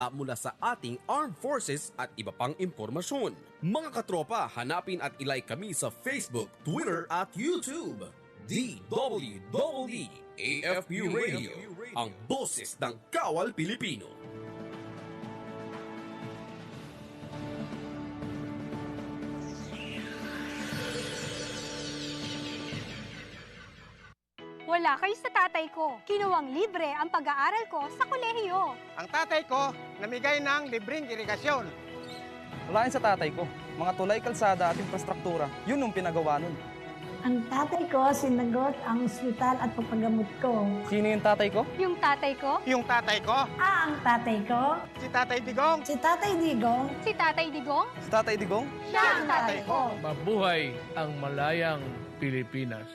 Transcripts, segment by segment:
mula sa ating armed forces at iba pang impormasyon. Mga katropa, hanapin at ilike kami sa Facebook, Twitter at YouTube. DWWD AFP Radio, ang boses ng Kawal Pilipino. Wala kayo sa tatay ko. Kinuwang libre ang pag-aaral ko sa kolehiyo. Ang tatay ko, namigay ng libreng irigasyon. Wala rin sa tatay ko. Mga tulay, kalsada at infrastruktura. Yun ang pinagawa nun. Ang tatay ko, sinagot ang ospital at pagpagamot ko. Sino yung tatay ko? Yung tatay ko? Yung tatay ko, Ang tatay ko? si Tatay Digong. Si Tatay Digong? Si Tatay Digong? Si Tatay Digong? Siya ang tatay ko. Mabuhay ang malayang Pilipinas.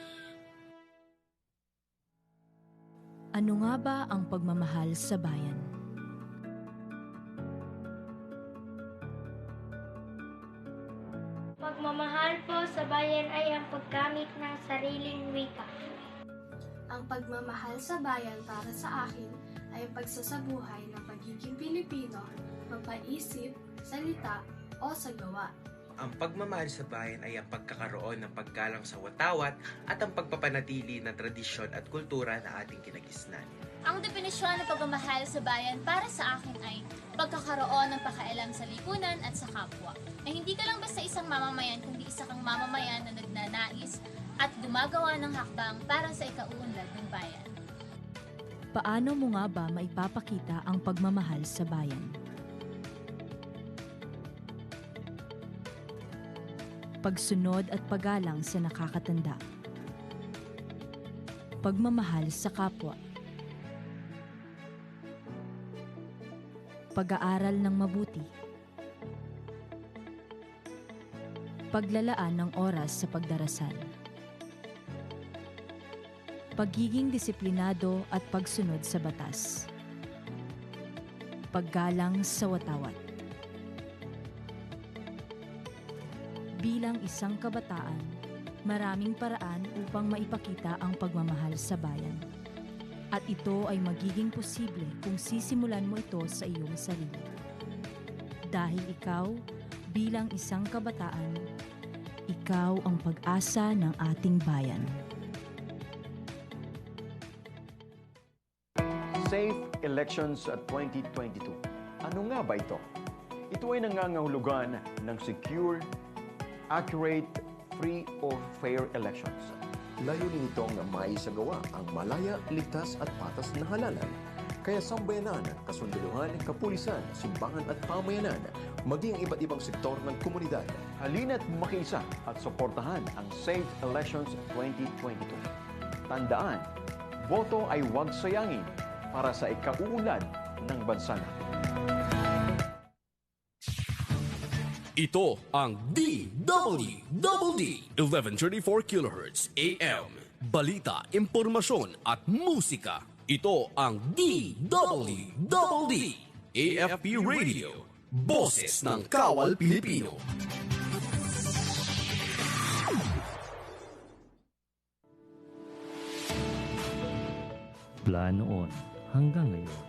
Ano nga ba ang pagmamahal sa bayan? Pagmamahal po sa bayan ay ang paggamit ng sariling wika. Ang pagmamahal sa bayan para sa akin ay ang pagsasabuhay ng pagiging Pilipino, pagpaisip, salita o sa gawa. Ang pagmamahal sa bayan ay ang pagkakaroon ng paggalang sa watawat at ang pagpapanatili ng tradisyon at kultura na ating kinagisnan. Ang definisyon ng pagmamahal sa bayan para sa akin ay pagkakaroon ng pakailam sa lipunan at sa kapwa. Na hindi ka lang basta isang mamamayan, kundi isa kang mamamayan na nagnanais at gumagawa ng hakbang para sa ikauunlad ng bayan. Paano mo nga ba maipapakita ang pagmamahal sa bayan? Pagsunod at paggalang sa nakakatanda. Pagmamahal sa kapwa. Pag-aaral ng mabuti. Paglalaan ng oras sa pagdarasal. Pagiging disiplinado at pagsunod sa batas. Paggalang sa watawat. Bilang isang kabataan, maraming paraan upang maipakita ang pagmamahal sa bayan. At ito ay magiging posible kung sisimulan mo ito sa iyong sarili. Dahil ikaw, bilang isang kabataan, ikaw ang pag-asa ng ating bayan. Safe Elections 2022. Ano nga ba ito? Ito ay nangangahulugan ng secure, accurate, free or fair elections. Layunin nitong maisagawa ang malaya, ligtas at patas na halalan. Kaya sambayanan, kasundaluhan, kapulisan, simbahan at pamayanan, maging iba't ibang sektor ng komunidad. Halina't makiisa at suportahan ang Safe Elections 2022. Tandaan, boto ay huwag sayangin para sa ikauunlad ng bansa natin. Ito ang DWWD 1134 kHz AM. Balita, impormasyon at musika. Ito ang DWWD AFP Radio. Boses ng Kawal Pilipino. Mula noon hanggang ngayon,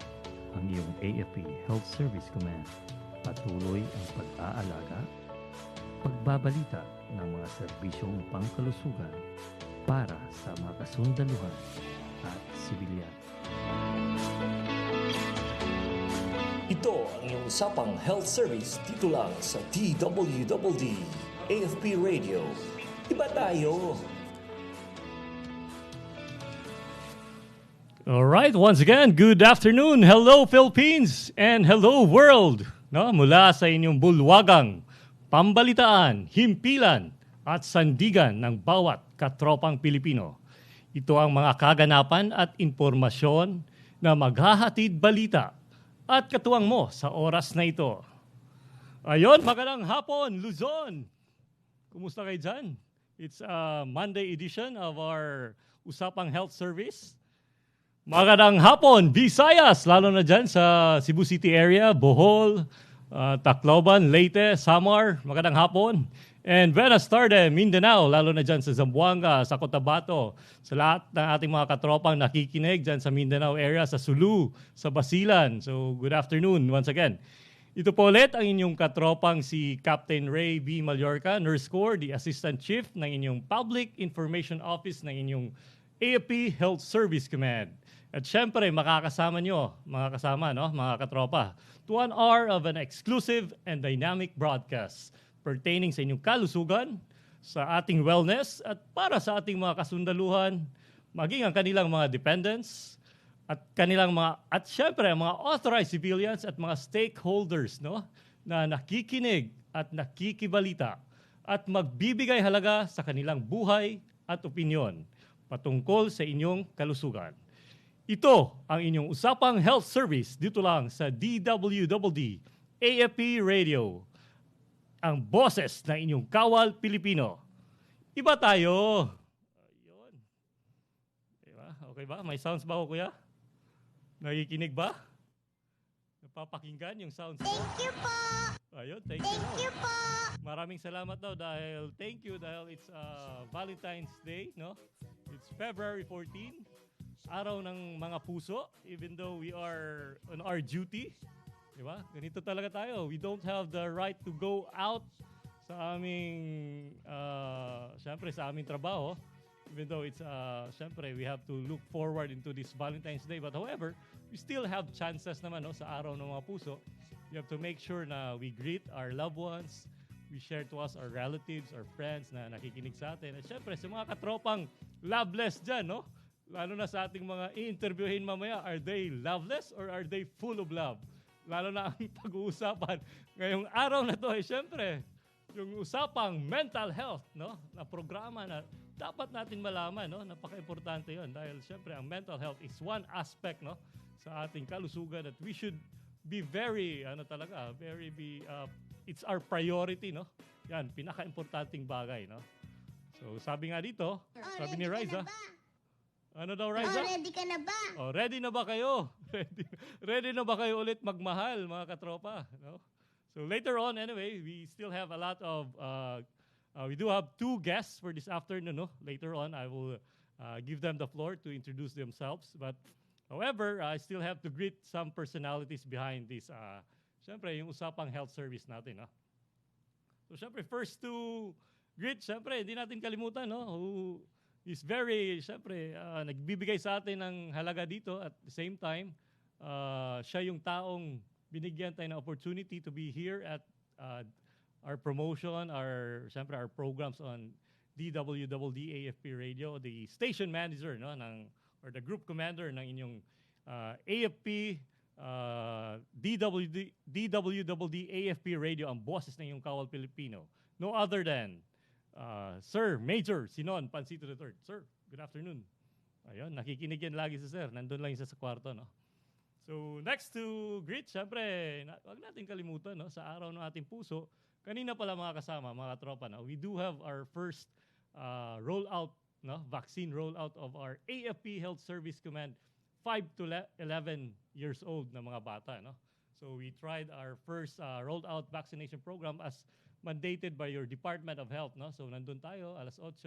ang iyong AFP Health Service Command patuloy ang pag-aalaga, pagbabalita ng mga serbisyong pangkalusugan para sa mga kasundaluhan at sibilyan. Ito ang iyong USAPANG Health Service dito lang sa DWWD AFP Radio. Iba tayo! Alright, once again, good afternoon. Hello Philippines and hello world. No, mula sa inyong bulwagang, pambalitaan, himpilan at sandigan ng bawat katropang Pilipino. Ito ang mga kaganapan at impormasyon na maghahatid balita at katuwang mo sa oras na ito. Ayon, magandang hapon, Luzon! Kumusta kayo dyan? It's a Monday edition of our Usapang Health Service. Magandang hapon, Visayas, lalo na dyan sa Cebu City area, Bohol, Tacloban, Leyte, Samar. Magandang hapon. And buenas tardes, Mindanao, lalo na dyan sa Zamboanga, sa Cotabato, sa lahat ng ating mga katropang nakikinig dyan sa Mindanao area, sa Sulu, sa Basilan. So, good afternoon once again. Ito po ulit ang inyong katropang si Captain Ray B. Mallorca, Nurse Corps, the Assistant Chief ng inyong Public Information Office ng inyong AFP Health Service Command. At syempre, makakasama nyo, mga kasama, no, mga katropa, to 1 hour of an exclusive and dynamic broadcast pertaining sa inyong kalusugan, sa ating wellness, at para sa ating mga kasundaluhan, maging ang kanilang mga dependents, at kanilang mga, at syempre, mga authorized civilians at mga stakeholders, no, na nakikinig at nakikibalita at magbibigay halaga sa kanilang buhay at opinyon patungkol sa inyong kalusugan. Ito ang inyong Usapang Health Service dito lang sa DWDD AFP Radio, ang boses ng inyong kawal Pilipino. Iba tayo. Ayun. Diba? Okay ba? May sounds ba ako, kuya? Nakikinig ba? Napapakinggan yung sounds ko? Thank you po! Ayun, thank you po! Maraming salamat daw dahil it's Valentine's Day, no? It's February 14, araw ng mga puso, even though we are on our duty. Diba? Ganito talaga tayo. We don't have the right to go out sa aming, syempre sa aming trabaho. Even though it's, syempre, we have to look forward into this Valentine's Day. But however, we still have chances naman, no, sa araw ng mga puso. We have to make sure na we greet our loved ones. We share to us our relatives, our friends na nakikinig sa atin. At syempre, sa mga katropang loveless dyan, no? Lalo na sa ating mga i-interviewin mamaya, are they loveless or are they full of love? Lalo na ang pag-uusapan ngayong araw na to ay syempre yung usapang mental health, no? Na programa na dapat natin malaman, no? Napaka-importante 'yon dahil syempre ang mental health is one aspect, no, sa ating kalusugan that we should be very it's our priority, no? Yan, pinaka-importanting bagay, no? So sabi nga dito, sabi ni Riza, ano daw, Riza? Ready ka na ba? Ready na ba kayo? Ready na ba kayo ulit magmahal, mga katropa? No? So later on, anyway, we still have a lot of, we do have 2 guests for this afternoon. No? Later on, I will give them the floor to introduce themselves. But however, I still have to greet some personalities behind this, syempre, yung usapang health service natin. No? So syempre, first to greet, syempre, hindi natin kalimutan, no? Who is very, syempre, nagbibigay sa atin ng halaga dito at the same time, siya yung taong binigyan tayo ng opportunity to be here at our promotion, syempre, our programs on DWDD AFP Radio, the station manager, no, or the group commander ng inyong AFP, DWDD AFP Radio, ang boses ng inyong kawal Pilipino. No other than Sir Major Sinon Pansito III. Sir, good afternoon. Ayun, nakikinig yan lagi si Sir. Nandun lang isa sa kwarto, no? So, next to greet, syempre, wag natin kalimutan, no? Sa araw ng ating puso, kanina pala mga kasama, mga tropa, no? We do have our first rollout, no? Vaccine rollout of our AFP Health Service Command 5 to 11 years old na mga bata, no? So, we tried our first rolled out vaccination program as mandated by your Department of Health, no? So nandun tayo alas 8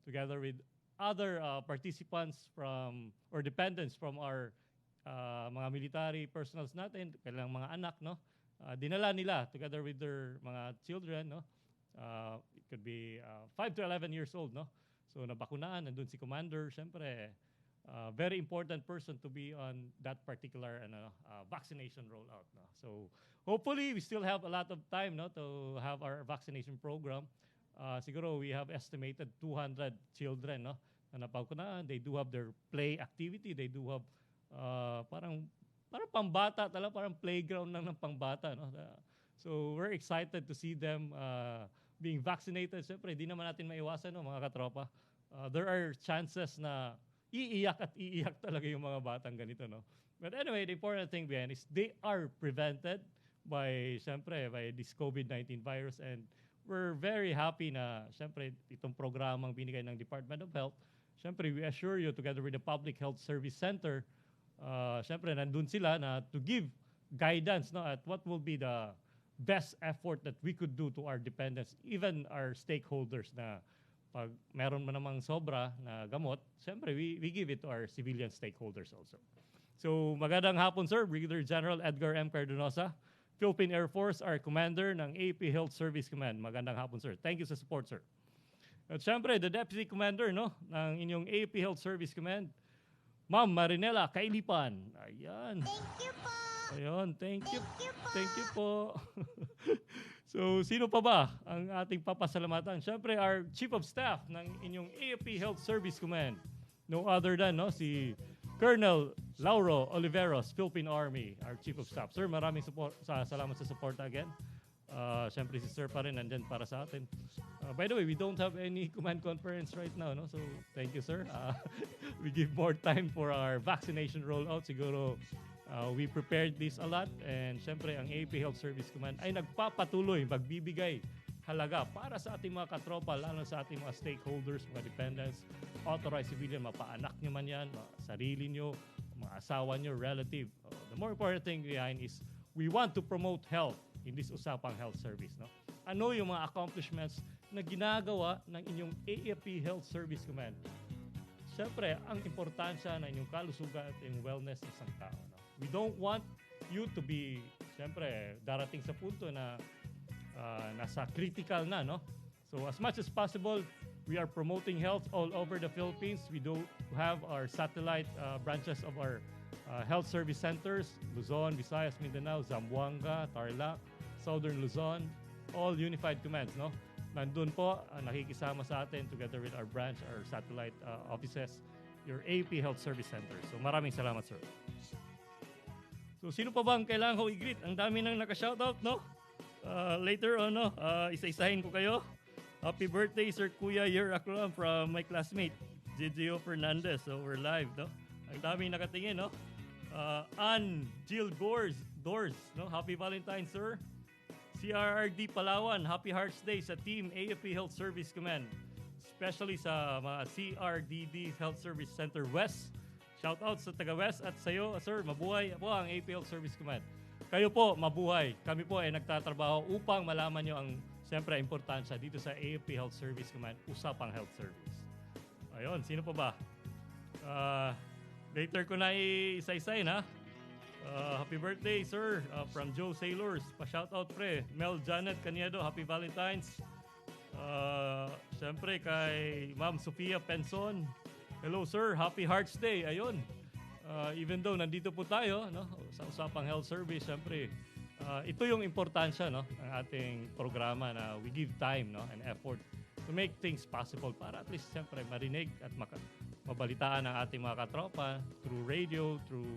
together with other participants or dependents from our mga military personals natin, kailang mga anak, no? Dinala nila together with their mga children, no? It could be 5 to 11 years old, no? So nabakunaan, nandun si Commander, syempre very important person to be on that particular vaccination rollout, no? So hopefully, we still have a lot of time, no, to have our vaccination program. Siguro we have estimated 200 children, no, na napakunaan. They do have their play activity. They do have parang pambata, parang playground lang ng pangbata, no. So we're excited to see them being vaccinated. Siyempre, di naman natin maiwasan, no, mga katropa. There are chances na iiyak talaga yung mga batang ganito, no. But anyway, the important thing behind is they are prevented by this COVID-19 virus, and we're very happy na syempre itong programang binigay ng Department of Health. Syempre, we assure you together with the Public Health Service Center, syempre nandun sila na to give guidance, no, at what will be the best effort that we could do to our dependents, even our stakeholders na pag meron man namang sobra na gamot, siyempre we give it to our civilian stakeholders also. So magandang hapon sir, Brigadier General Edgar M. Cardonosa, Philippine Air Force, our commander ng AP Health Service Command. Magandang hapon sir. Thank you sa support sir. At siyempre, the Deputy Commander no, ng inyong AP Health Service Command, Ma'am Marinela Kailipan. Ayan. Thank you po. Ayun, thank you. Thank you po. So, sino pa ba ang ating papasalamatan? Siyempre, our Chief of Staff ng inyong AFP Health Service Command. No other than si Colonel Lauro Oliveros, Philippine Army, our Chief of Staff. Sir, maraming salamat sa support again. Siyempre, si Sir pa rin nandyan para sa atin. By the way, we don't have any command conference right now, no? So, thank you, sir. We give more time for our vaccination rollout. Siguro, we prepared this a lot. And siyempre, ang AP Health Service Command ay nagpapatuloy, magbibigay halaga para sa ating mga katropa, lalo sa ating mga stakeholders, mga dependents, authorized civilian, mapaanak nyo man yan, sarili nyo, mga asawa nyo, relative. The more important thing behind is we want to promote health in this Usapang Health Service. No? Ano yung mga accomplishments na ginagawa ng inyong AFP Health Service Command? Siyempre, ang importansya ng inyong kalusugan at yung wellness ng isang tao. No? We don't want you to be, siyempre, darating sa punto na nasa critical na. No? So as much as possible, we are promoting health all over the Philippines. We do have our satellite branches of our health service centers, Luzon, Visayas, Mindanao, Zamboanga, Tarlac, Southern Luzon, all unified commands, no? Nandun po, nakikisama sa atin together with our branch, our satellite offices, your AP Health Service Center. So maraming salamat, sir. So sino pa ba ang kailangan ko i-greet? Ang dami nang naka-shoutout, no? Later on, no? Isa-isahin ko kayo. Happy birthday, Sir Kuya Yer Akram from my classmate, JJO Fernandez. So we're live, no? Ang daming nakatingin, no? Ann Jill Doors, no? Happy Valentine's, sir. CRRD Palawan, Happy Hearts Day sa Team AFP Health Service Command. Especially sa mga CRDD Health Service Center West. Shout out sa taga West at sa iyo, sir, mabuhay po ang AFP Health Service Command. Kayo po, mabuhay. Kami po ay nagtatrabaho upang malaman nyo ang, siyempre, importansya dito sa AFP Health Service Command, Usapang Health Service. Ayun, sino pa ba? Later ko na isa-isay na. Happy birthday, sir, from Joe Sailors. Pa-shoutout, pre. Mel Janet Caniedo, Happy Valentine's. Siyempre, kay Ma'am Sofia Penson. Hello, sir. Happy Hearts Day. Ayun. Even though nandito po tayo, no, sa Usapang Health Service, siyempre, ito yung importansya, no, ng ating programa na we give time, no, and effort to make things possible para at least, siyempre, marinig at mabalitaan ang ating mga katropa through radio, through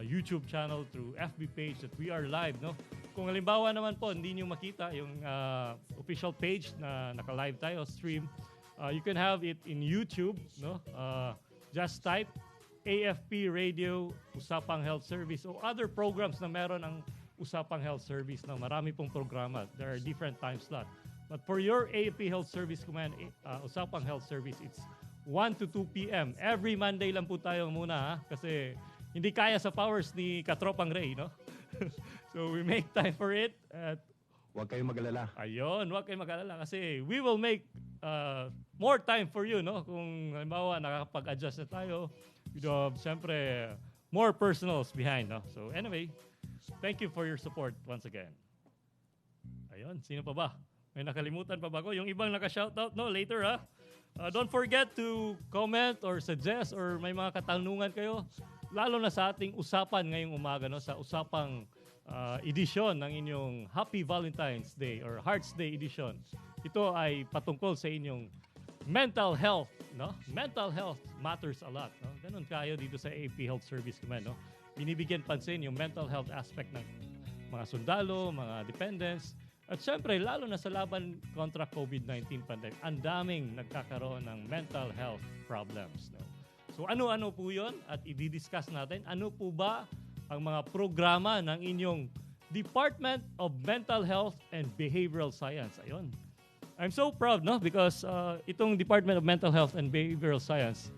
YouTube channel, through FB page that we are live, no? Kung halimbawa naman po, hindi nyo makita yung official page na naka-live tayo, stream, you can have it in YouTube, no? Just type AFP Radio, Usapang Health Service, o other programs na meron ang Usapang Health Service, no? Marami pong programa. There are different time slot. But for your AFP Health Service Command, Usapang Health Service, it's 1 to 2 p.m. Every Monday lang po tayo muna, ha? Kasi hindi kaya sa powers ni Katropang Ray, no? So we make time for it. At huwag kayong mag-alala. Ayun, huwag kayong mag-alala kasi we will make more time for you, no? Kung halimbawa nakakapag-adjust na tayo, we have, siyempre, more personals behind, no? So anyway, thank you for your support once again. Ayun, sino pa ba? May nakalimutan pa ba ko? Yung ibang naka-shoutout, no? Later, ha? Don't forget to comment or suggest or may mga katanungan kayo. Lalo na sa ating usapan ngayong umaga, no, sa usapang edisyon ng inyong Happy Valentine's Day or Hearts Day edition. Ito ay patungkol sa inyong mental health, no? Mental health matters a lot, no? Ganun kayo dito sa AP Health Service Command, no? Binibigyan pansin yung mental health aspect ng mga sundalo, mga dependents, at syempre lalo na sa laban kontra COVID-19 pandemic. Ang daming nagkakaroon ng mental health problems, no? So ano-ano po yun at i-discuss natin. Ano po ba ang mga programa ng inyong Department of Mental Health and Behavioral Science? Ayun. I'm so proud, no? Because itong Department of Mental Health and Behavioral Science,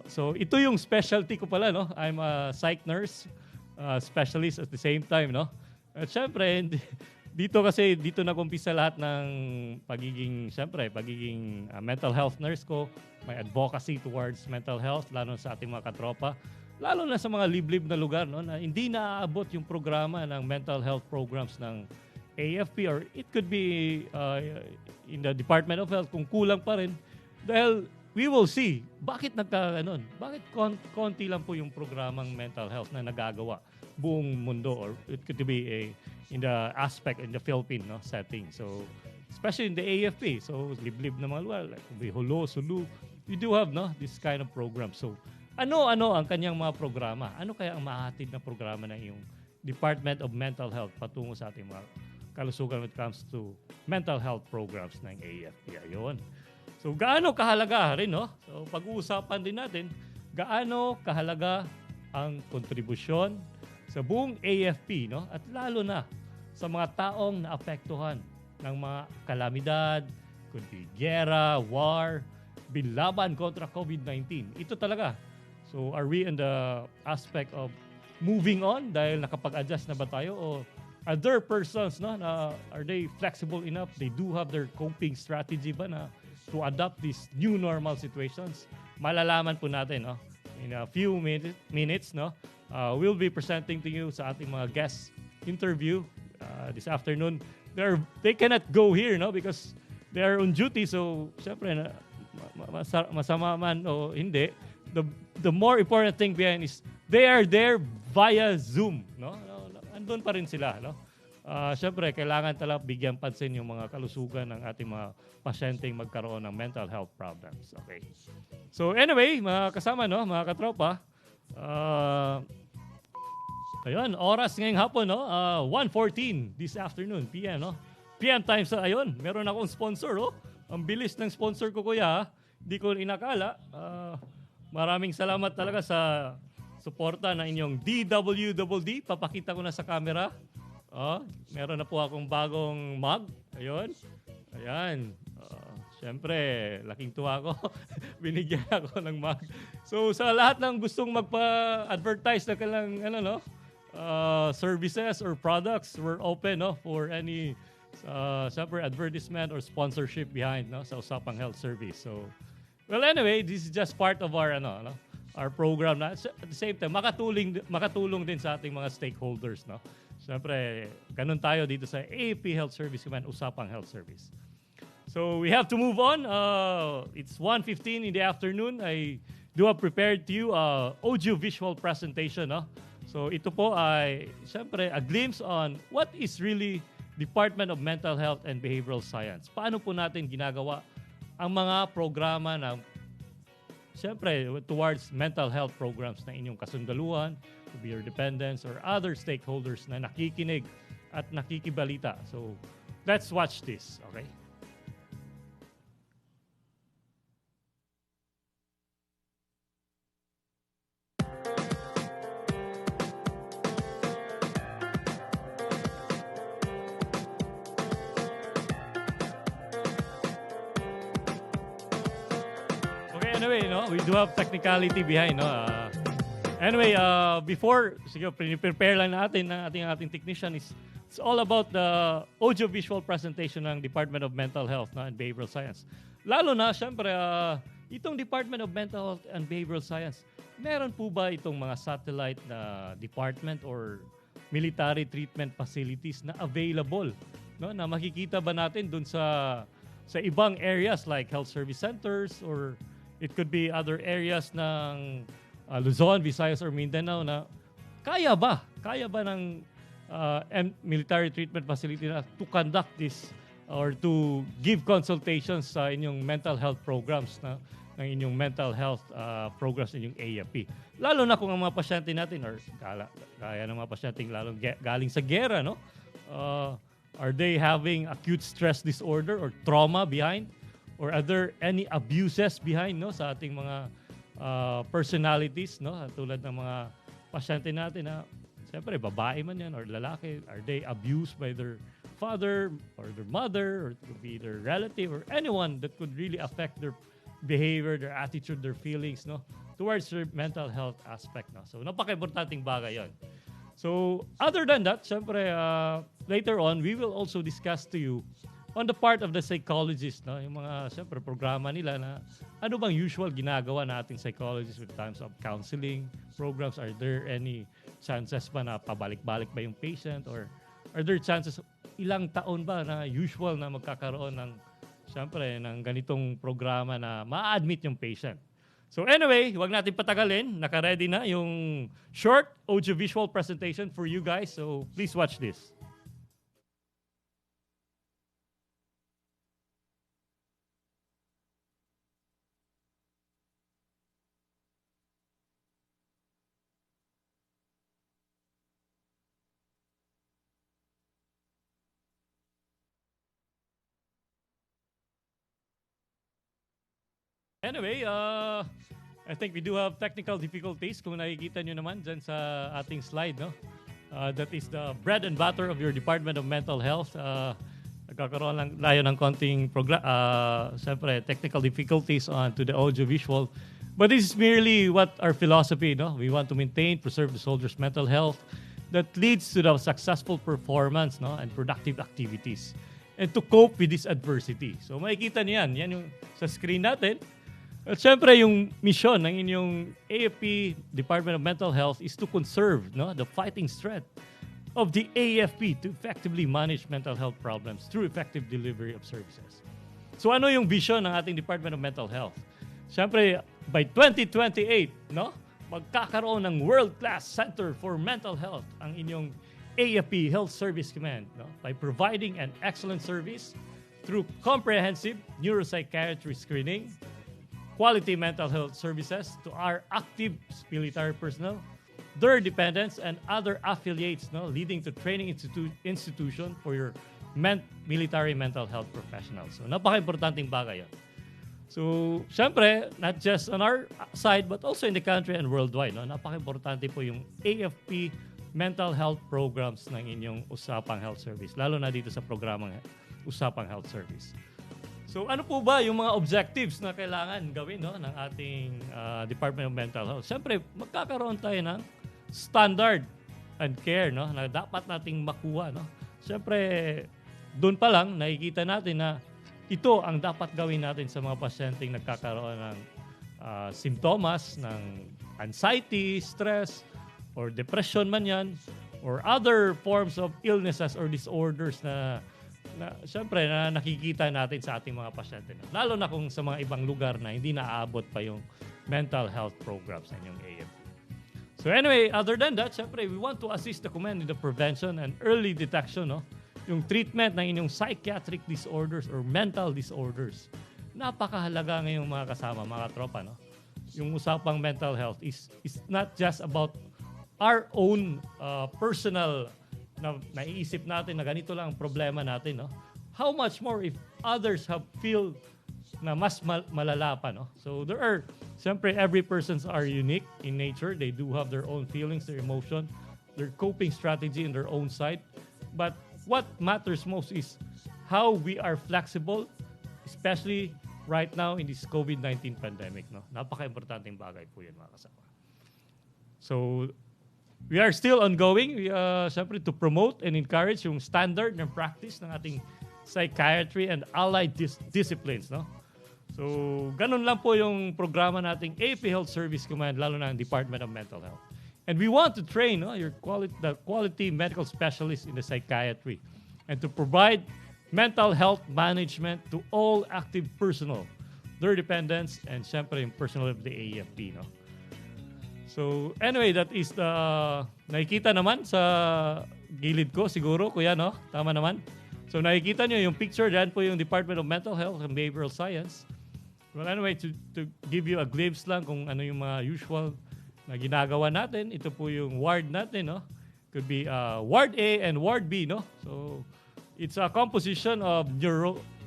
so ito yung specialty ko pala, no? I'm a psych nurse, specialist at the same time, no? At syempre, dito kasi, dito nag-umpisa lahat ng pagiging mental health nurse ko. May advocacy towards mental health, lalo sa ating mga katropa. Lalo na sa mga liblib na lugar, no, na hindi naaabot yung programa ng mental health programs ng AFP, or it could be in the Department of Health kung kulang pa rin. Dahil we will see, bakit bakit konti lang po yung programang mental health na nagagawa buong mundo, or it could be in the aspect in the Philippine setting. So, especially in the AFP, so liblib na mga lugar, like Biholo, Sulu, you do have this kind of program. So, ano ang kanyang mga programa? Ano kaya ang mahatid na programa ng iyong Department of Mental Health patungo sa ating mga kalusugan when it comes to mental health programs ng AFP? Ayun. So, gaano kahalaga rin, no? So, pag-uusapan din natin, gaano kahalaga ang kontribusyon sa buong AFP, no? At lalo na sa mga taong naapektuhan ng mga kalamidad, could be gera, war, binlaban kontra COVID-19. Ito talaga. So, are we in the aspect of moving on dahil nakapag-adjust na ba tayo, o are there persons, na are they flexible enough? They do have their coping strategy ba na to adapt these new normal situations? Malalaman po natin, in a few minutes, we'll be presenting to you sa ating mga guest interview this afternoon. They cannot go here, because they are on duty. So, syempre, masama man o hindi, the more important thing behind is they are there via Zoom, andun pa rin sila, Siyempre, kailangan talaga bigyan pansin yung mga kalusugan ng ating mga pasyenteng magkaroon ng mental health problems. Okay. So anyway, mga kasama, mga katropa, ayun, oras ngayong hapon, 1:14 this afternoon, PM, PM time sa, ayun, meron akong sponsor, Ang bilis ng sponsor ko, kuya, Hindi ko inakala. Maraming salamat talaga sa suporta ng inyong DWDD. Papakita ko na sa camera. Meron na po akong bagong mug. Ayun. Ayan. Siyempre, laking tuwa ko. Binigyan ako ng mug. So, sa lahat ng gustong magpa-advertise na kailang services or products, we're open for any siyempre, advertisement or sponsorship behind sa Usapang Health Service. So, well, anyway, this is just part of our our program na at the same time makatulong din sa ating mga stakeholders, Siyempre, ganun tayo dito sa AFP Health Service Command, Usapang Health Service. So, we have to move on. It's 1:15 in the afternoon. I do have prepared to you audio-visual presentation, So, ito po ay, siyempre, a glimpse on what is really Department of Mental Health and Behavioral Science. Paano po natin ginagawa ang mga programa na siyempre towards mental health programs na inyong kasundaluhan, to be your dependents or other stakeholders na nakikinig at nakikibalita. So, let's watch this, okay? Anyway, we do have technicality behind, Anyway, before, sige, prepare lang natin ng ating technician it's all about the audio-visual presentation ng Department of Mental Health and Behavioral Science. Lalo na, syempre, itong Department of Mental Health and Behavioral Science, meron po ba itong mga satellite na department or military treatment facilities na available, na makikita ba natin dun sa ibang areas like health service centers, or it could be other areas ng Luzon, Visayas, or Mindanao na kaya ba ng military treatment facility na to conduct this or to give consultations sa inyong mental health programs ng inyong mental health programs ng inyong AFP. Lalo na kung ang mga pasyente natin or kaya ng mga pasyente lalong galing sa gera, are they having acute stress disorder or trauma behind? Or are there any abuses behind sa ating mga personalities, tulad ng mga pasyente natin na siyempre babae man yan or lalaki, are they abused by their father or their mother, or it could be their relative or anyone that could really affect their behavior, their attitude, their feelings towards their mental health aspect. So napaka-importanting bagay yon. So, other than that, syempre, later on, we will also discuss to you on the part of the psychologist, no? Yung mga, syempre, programa nila na ano bang usual ginagawa nating psychologists with times of counseling programs? Are there any chances ba na pabalik-balik ba yung patient? Or are there chances, ilang taon ba na usual na magkakaroon ng, syempre, ng ganitong programa na ma-admit yung patient? So anyway, huwag natin patagalin. Naka-ready na yung short audiovisual presentation for you guys. So please watch this. Anyway, I think we do have technical difficulties. Kung nakikita nyo naman dyan sa ating slide, no? That is the bread and butter of your Department of Mental Health. Nagkakaroon lang tayo ng konting siyempre, technical difficulties on to the audio-visual. But this is merely what our philosophy, no? We want to maintain, preserve the soldiers' mental health that leads to the successful performance, no? And productive activities. And to cope with this adversity. So makikita niyo yan. Yan yung sa screen natin. At syempre, yung mission ng inyong AFP Department of Mental Health is to conserve, no, the fighting strength of the AFP to effectively manage mental health problems through effective delivery of services. So ano yung vision ng ating Department of Mental Health? Syempre, by 2028, no, magkakaroon ng world-class Center for Mental Health ang inyong AFP Health Service Command, no, by providing an excellent service through comprehensive neuropsychiatry screening, quality mental health services to our active military personnel, their dependents, and other affiliates, no, leading to training institution for your military mental health professionals. So, napaka-importanting bagay yan. So, syempre, not just on our side, but also in the country and worldwide. No? Napaka-importante po yung AFP mental health programs ng inyong Usapang Health Service, lalo na dito sa programang Usapang Health Service. So ano po ba yung mga objectives na kailangan gawin, no, ng ating Department of Mental Health? Siyempre, magkakaroon tayo ng standard and care, no, na dapat nating makuha. No? Siyempre, doon pa lang nakikita natin na ito ang dapat gawin natin sa mga pasyenteng nagkakaroon ng simptomas ng anxiety, stress, or depression man yan, or other forms of illnesses or disorders na siyempre na nakikita natin sa ating mga pasyente. Lalo na kung sa mga ibang lugar na hindi naaabot pa yung mental health programs ng inyong AFP. So anyway, other than that, siyempre, we want to assist the command in the prevention and early detection, no? Yung treatment ng inyong psychiatric disorders or mental disorders. Napakahalaga ngayong mga kasama, mga tropa, no? Yung usapang mental health is not just about our own personal na naiisip natin na ganito lang ang problema natin, no? How much more if others have feel na mas malala pa, no? So there are, siyempre, every persons are unique in nature. They do have their own feelings, their emotion, their coping strategy in their own side. But what matters most is how we are flexible, especially right now in this COVID-19 pandemic, no? Napaka-importanting bagay po yan, mga kasama. So we are still ongoing, siyempre, to promote and encourage yung standard ng practice ng ating psychiatry and allied disciplines, no? So, ganun lang po yung programa nating AP Health Service Command, lalo na ang Department of Mental Health. And we want to train, no, the quality medical specialists in the psychiatry and to provide mental health management to all active personnel, their dependents, and siyempre yung personnel of the AFP, no? So, anyway, that is the nakikita naman sa gilid ko siguro, kuya, no? Tama naman. So, nakikita nyo yung picture, dyan po yung Department of Mental Health and Behavioral Science. Well, anyway, to give you a glimpse lang kung ano yung mga usual na ginagawa natin, ito po yung ward natin, no? Could be Ward A and Ward B, no? So, it's a composition of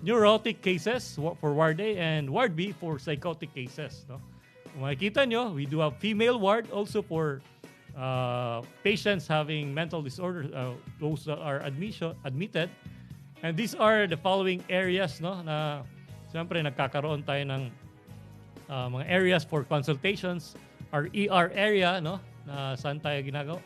neurotic cases for Ward A and Ward B for psychotic cases, no? Kung makikita nyo, we do have female ward also for patients having mental disorders, those that are admitted. And these are the following areas, no, na siyempre nagkakaroon tayo ng mga areas for consultations. Our ER area, no, na saan tayo ginagawa.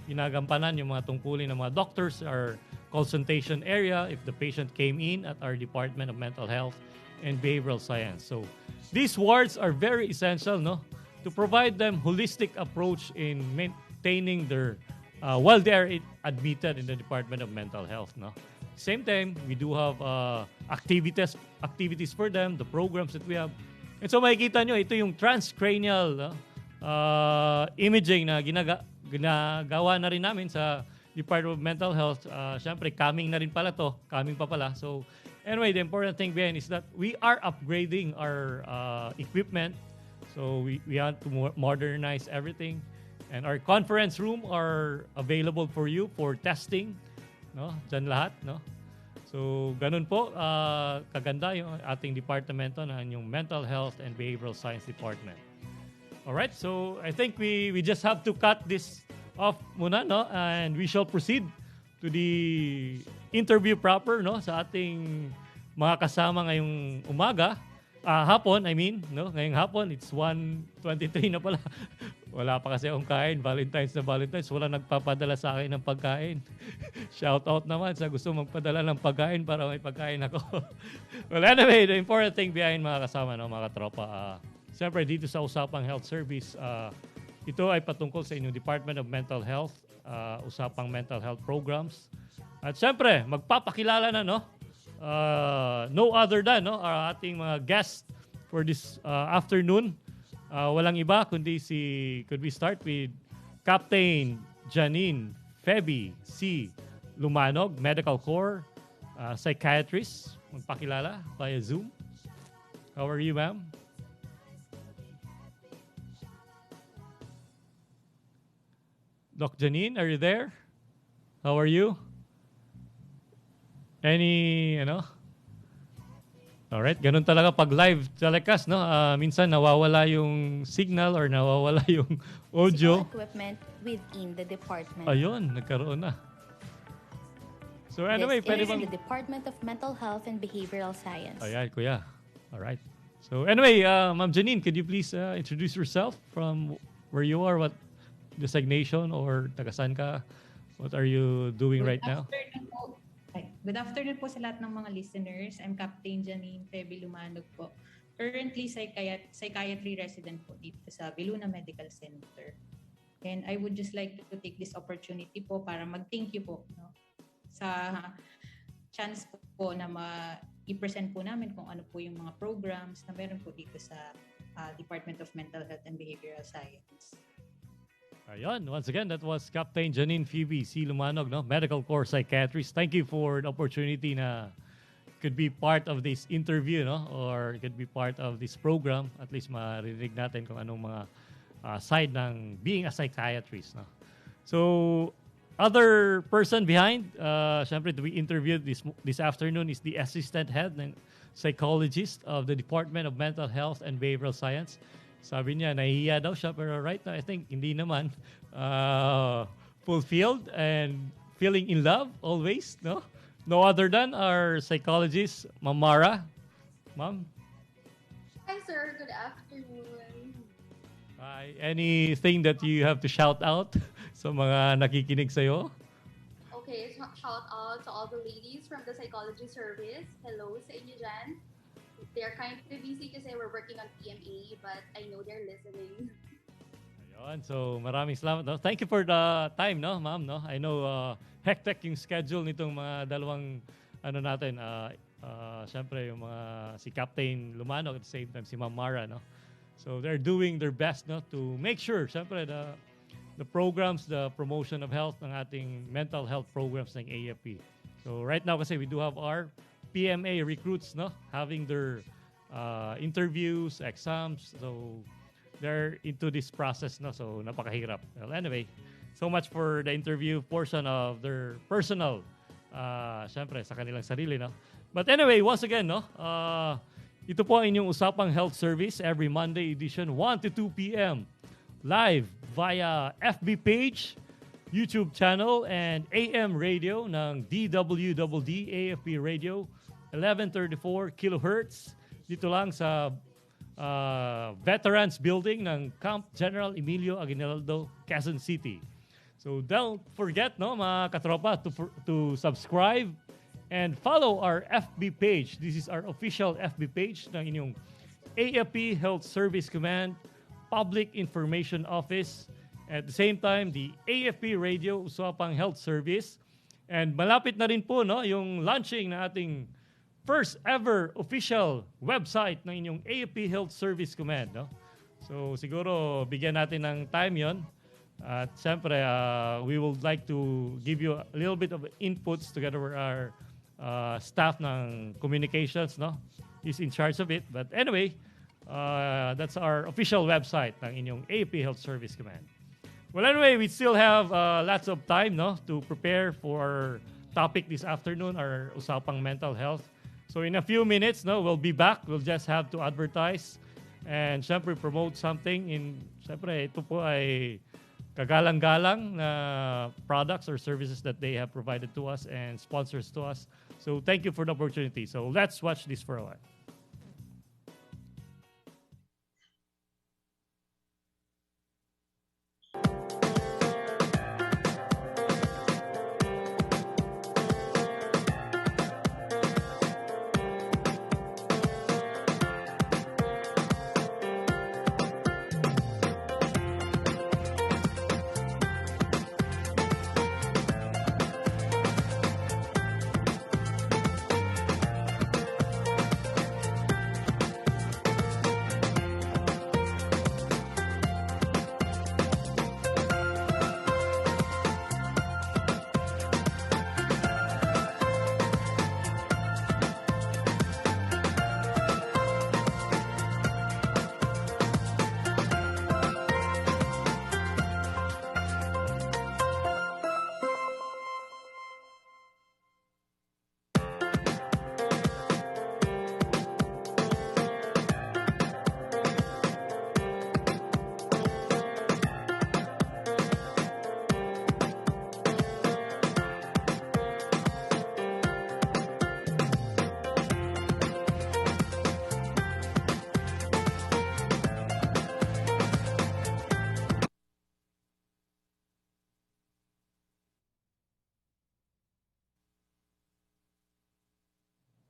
ginagampanan yung mga tungkulin ng mga doctors, our consultation area if the patient came in at our Department of Mental Health and Behavioral Science. So these wards are very essential, no, to provide them holistic approach in maintaining their while they are admitted in the Department of Mental Health, no. Same time, we do have activities for them, the programs that we have. And so makikita nyo, ito yung transcranial imaging na ginagawa na rin namin sa Department of Mental Health. Siyempre, coming na rin pala to. Coming pa pala. So, anyway, the important thing behind is that we are upgrading our equipment. So, we want to modernize everything. And our conference room are available for you for testing. No? Diyan lahat, no? So, ganun po, kaganda yung ating departamento na yung Mental Health and Behavioral Science Department. Alright, so I think we just have to cut this off muna, no? And we shall proceed to the interview proper, no? Sa ating mga kasama ngayong hapon, no? Ngayong hapon, it's 1:23 na pala. Wala pa kasi akong kain. Valentine's. Wala nagpapadala sa akin ng pagkain. Shout out naman sa gusto magpadala ng pagkain para may pagkain ako. Well, anyway, the important thing behind mga kasama, no, mga katropa, siyempre dito sa Usapang Health Service, ito ay patungkol sa inyong Department of Mental Health, Usapang Mental Health Programs. At siyempre, magpapakilala na, no? No other than, no, our ating mga guest for this afternoon. Walang iba kundi could we start with Captain Janine Feby C. Lumanog, Medical Corps Psychiatrist. Magpakilala via Zoom. How are you, ma'am? Doc Janine, are you there? How are you? Alright, ganun talaga pag live telecast, no? Minsan nawawala yung signal or nawawala yung audio. Equipment within the department. Ayun, nagkaroon na. So anyway, this is the Department of Mental Health and Behavioral Science. Ayan, kuya. Alright. So anyway, Ma'am Janine, could you please introduce yourself from where you are, what designation or tagasan ka? What are you doing right now? Good afternoon po sa lahat ng mga listeners. I'm Captain Janine Feby Lumanog po. Currently, psychiatry resident po dito sa Biluna Medical Center. And I would just like to take this opportunity po para mag-thank you po, no, sa chance po na i-present po namin kung ano po yung mga programs na meron po dito sa Department of Mental Health and Behavioral Science. Ayun, once again, that was Captain Janine Phoebe C. Lumanog, no? Medical Corps Psychiatrist. Thank you for the opportunity na could be part of this interview, no? Or could be part of this program. At least marinig natin kung anong mga side ng being a psychiatrist, no? So, other person behind, syempre to be interviewed this afternoon is the assistant head ng psychologist of the Department of Mental Health and Behavioral Science. Sabi niya, nahihiya daw siya, pero right now, I think, hindi naman. Fulfilled and feeling in love always, no? No other than our psychologist, Ma'am Mara. Ma'am? Hi, sir. Good afternoon. Hi. Anything that you have to shout out sa mga nakikinig sa'yo? Okay, shout out to all the ladies from the psychology service. Hello sa inyo dyan. They're kind of busy kasi we're working on PMA, but I know they're listening. Ayun, so maraming salamat. No? Thank you for the time, no, ma'am. No? I know hectic yung schedule nitong mga dalawang natin. Siyempre, yung mga si Captain Lumano at the same time si Ma'am Mara. No? So they're doing their best, no, to make sure, siyempre, the programs, the promotion of health ng ating mental health programs ng AFP. So right now kasi we do have our PMA recruits, no, having their interviews, exams. So they're into this process, no. So napakahirap. Well, anyway, so much for the interview portion of their personal, syempre sa kanilang sarili, no. But anyway, once again, no, ito po ang inyong Usapang Health Service every Monday edition, 1 to 2 p.m. live via FB page, YouTube channel, and AM radio ng DWDD AFP Radio, 1134 kilohertz. Dito lang sa Veterans Building ng Camp General Emilio Aguinaldo, Quezon City. So So don't forget, no, mga katropa, to subscribe and follow our FB page. This is our official FB page ng inyong AFP Health Service Command, Public Information Office. At the same time, the AFP Radio, Usapang Health Service. And malapit na rin po, no, yung launching na ating first ever official website ng inyong AFP Health Service Command. No? So siguro bigyan natin ng time yon. At siyempre, we would like to give you a little bit of inputs together with our staff ng communications. No? He's in charge of it. But anyway, that's our official website ng inyong AFP Health Service Command. Well, anyway, we still have lots of time, no, to prepare for our topic this afternoon, our Usapang Mental Health. So in a few minutes, no, we'll be back. We'll just have to advertise and syempre promote something. Syempre, ito po ay kagalang-galang na products or services that they have provided to us and sponsors to us. So thank you for the opportunity. So let's watch this for a while.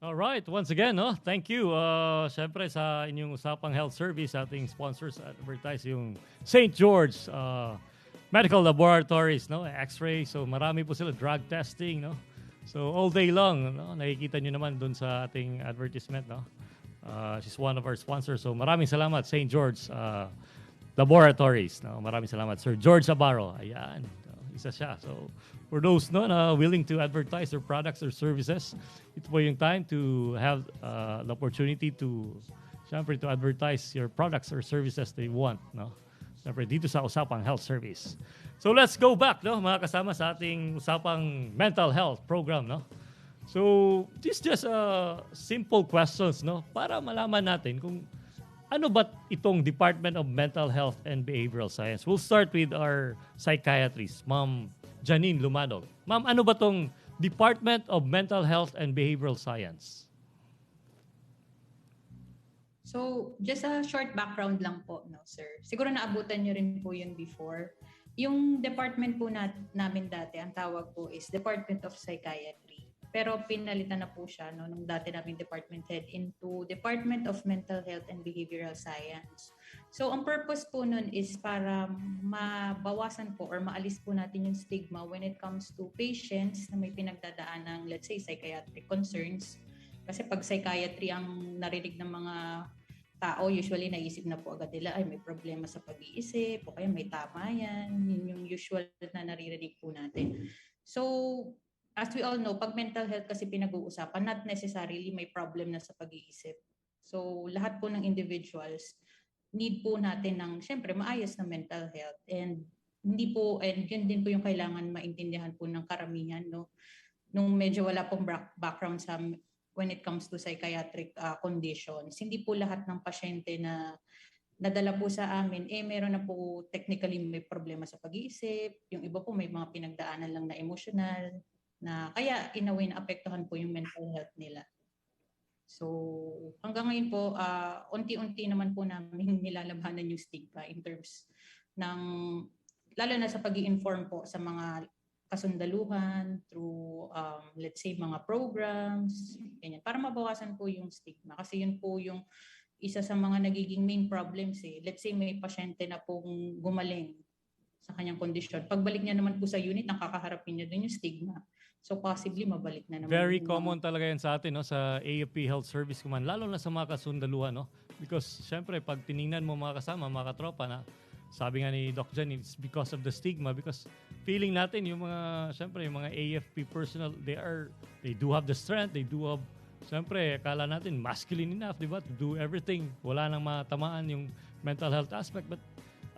All right, once again, no, thank you. Siyempre sa inyong Usapang Health Service, ating sponsors advertise yung St. George Medical Laboratories, no, X-ray. So marami po sila drug testing, no. So all day long, no, nakikita nyo naman doon sa ating advertisement, no. She's one of our sponsors. So maraming salamat St. George Laboratories, no. Maraming salamat Sir George Abaro. Ayan. Isa siya. So, for those no, na willing to advertise their products or services, ito po yung time to have the opportunity to, syempre, to advertise your products or services they want. No? Syempre, dito sa Usapang Health Service. So, let's go back, no, mga kasama sa ating Usapang Mental Health Program. No? So, this just simple questions, no, para malaman natin kung ano ba itong Department of Mental Health and Behavioral Science? We'll start with our psychiatrist, Ma'am Janine Lumanog. Ma'am, ano ba itong Department of Mental Health and Behavioral Science? So, just a short background lang po, no, sir. Siguro naabutan nyo rin po yun before. Yung department po namin dati, ang tawag po is Department of Psychiatry. Pero pinalitan na po siya no, nung dati naming department head into Department of Mental Health and Behavioral Science. So ang purpose po nun is para mabawasan po or maalis po natin yung stigma when it comes to patients na may pinagdadaan ng, let's say, psychiatric concerns. Kasi pag psychiatry ang narinig ng mga tao, usually naisip na po agad nila, ay may problema sa pag-iisip o kaya may tama yan. Yun yung usual na naririnig po natin. So, as we all know, pag mental health kasi pinag-uusapan, not necessarily may problem na sa pag-iisip. So, lahat po ng individuals, need po natin ng, syempre, maayos na mental health. And hindi po, and yun din po yung kailangan maintindihan po ng karamihan, no? Nung medyo wala pong background sa when it comes to psychiatric conditions, hindi po lahat ng pasyente na nadala po sa amin, meron na po technically may problema sa pag-iisip. Yung iba po may mga pinagdaanan lang na emotional, na kaya in a way naapektuhan po yung mental health nila. So hanggang ngayon po, unti-unti naman po namin nilalabanan yung stigma in terms ng lalo na sa pag-i-inform po sa mga kasundaluhan through, let's say, mga programs, ganyan, para mabawasan po yung stigma. Kasi yun po yung isa sa mga nagiging main problems eh. Let's say may pasyente na pong gumaling sa kanyang kondisyon. Pagbalik niya naman po sa unit, ang kakaharapin niya doon yung stigma. So possibly mabalik na naman. Very common talaga yan sa atin, no, sa AFP Health Service Command, lalo na sa mga kasundaluhan, no? Because syempre pag tiningnan mo mga kasama, mga katropa na sabi nga ni Doc Jen, it's because of the stigma, because feeling natin yung mga syempre yung mga AFP personnel, they do have the strength, they do have syempre akala natin masculine enough, di ba, to do everything. Wala nang matamaan yung mental health aspect, but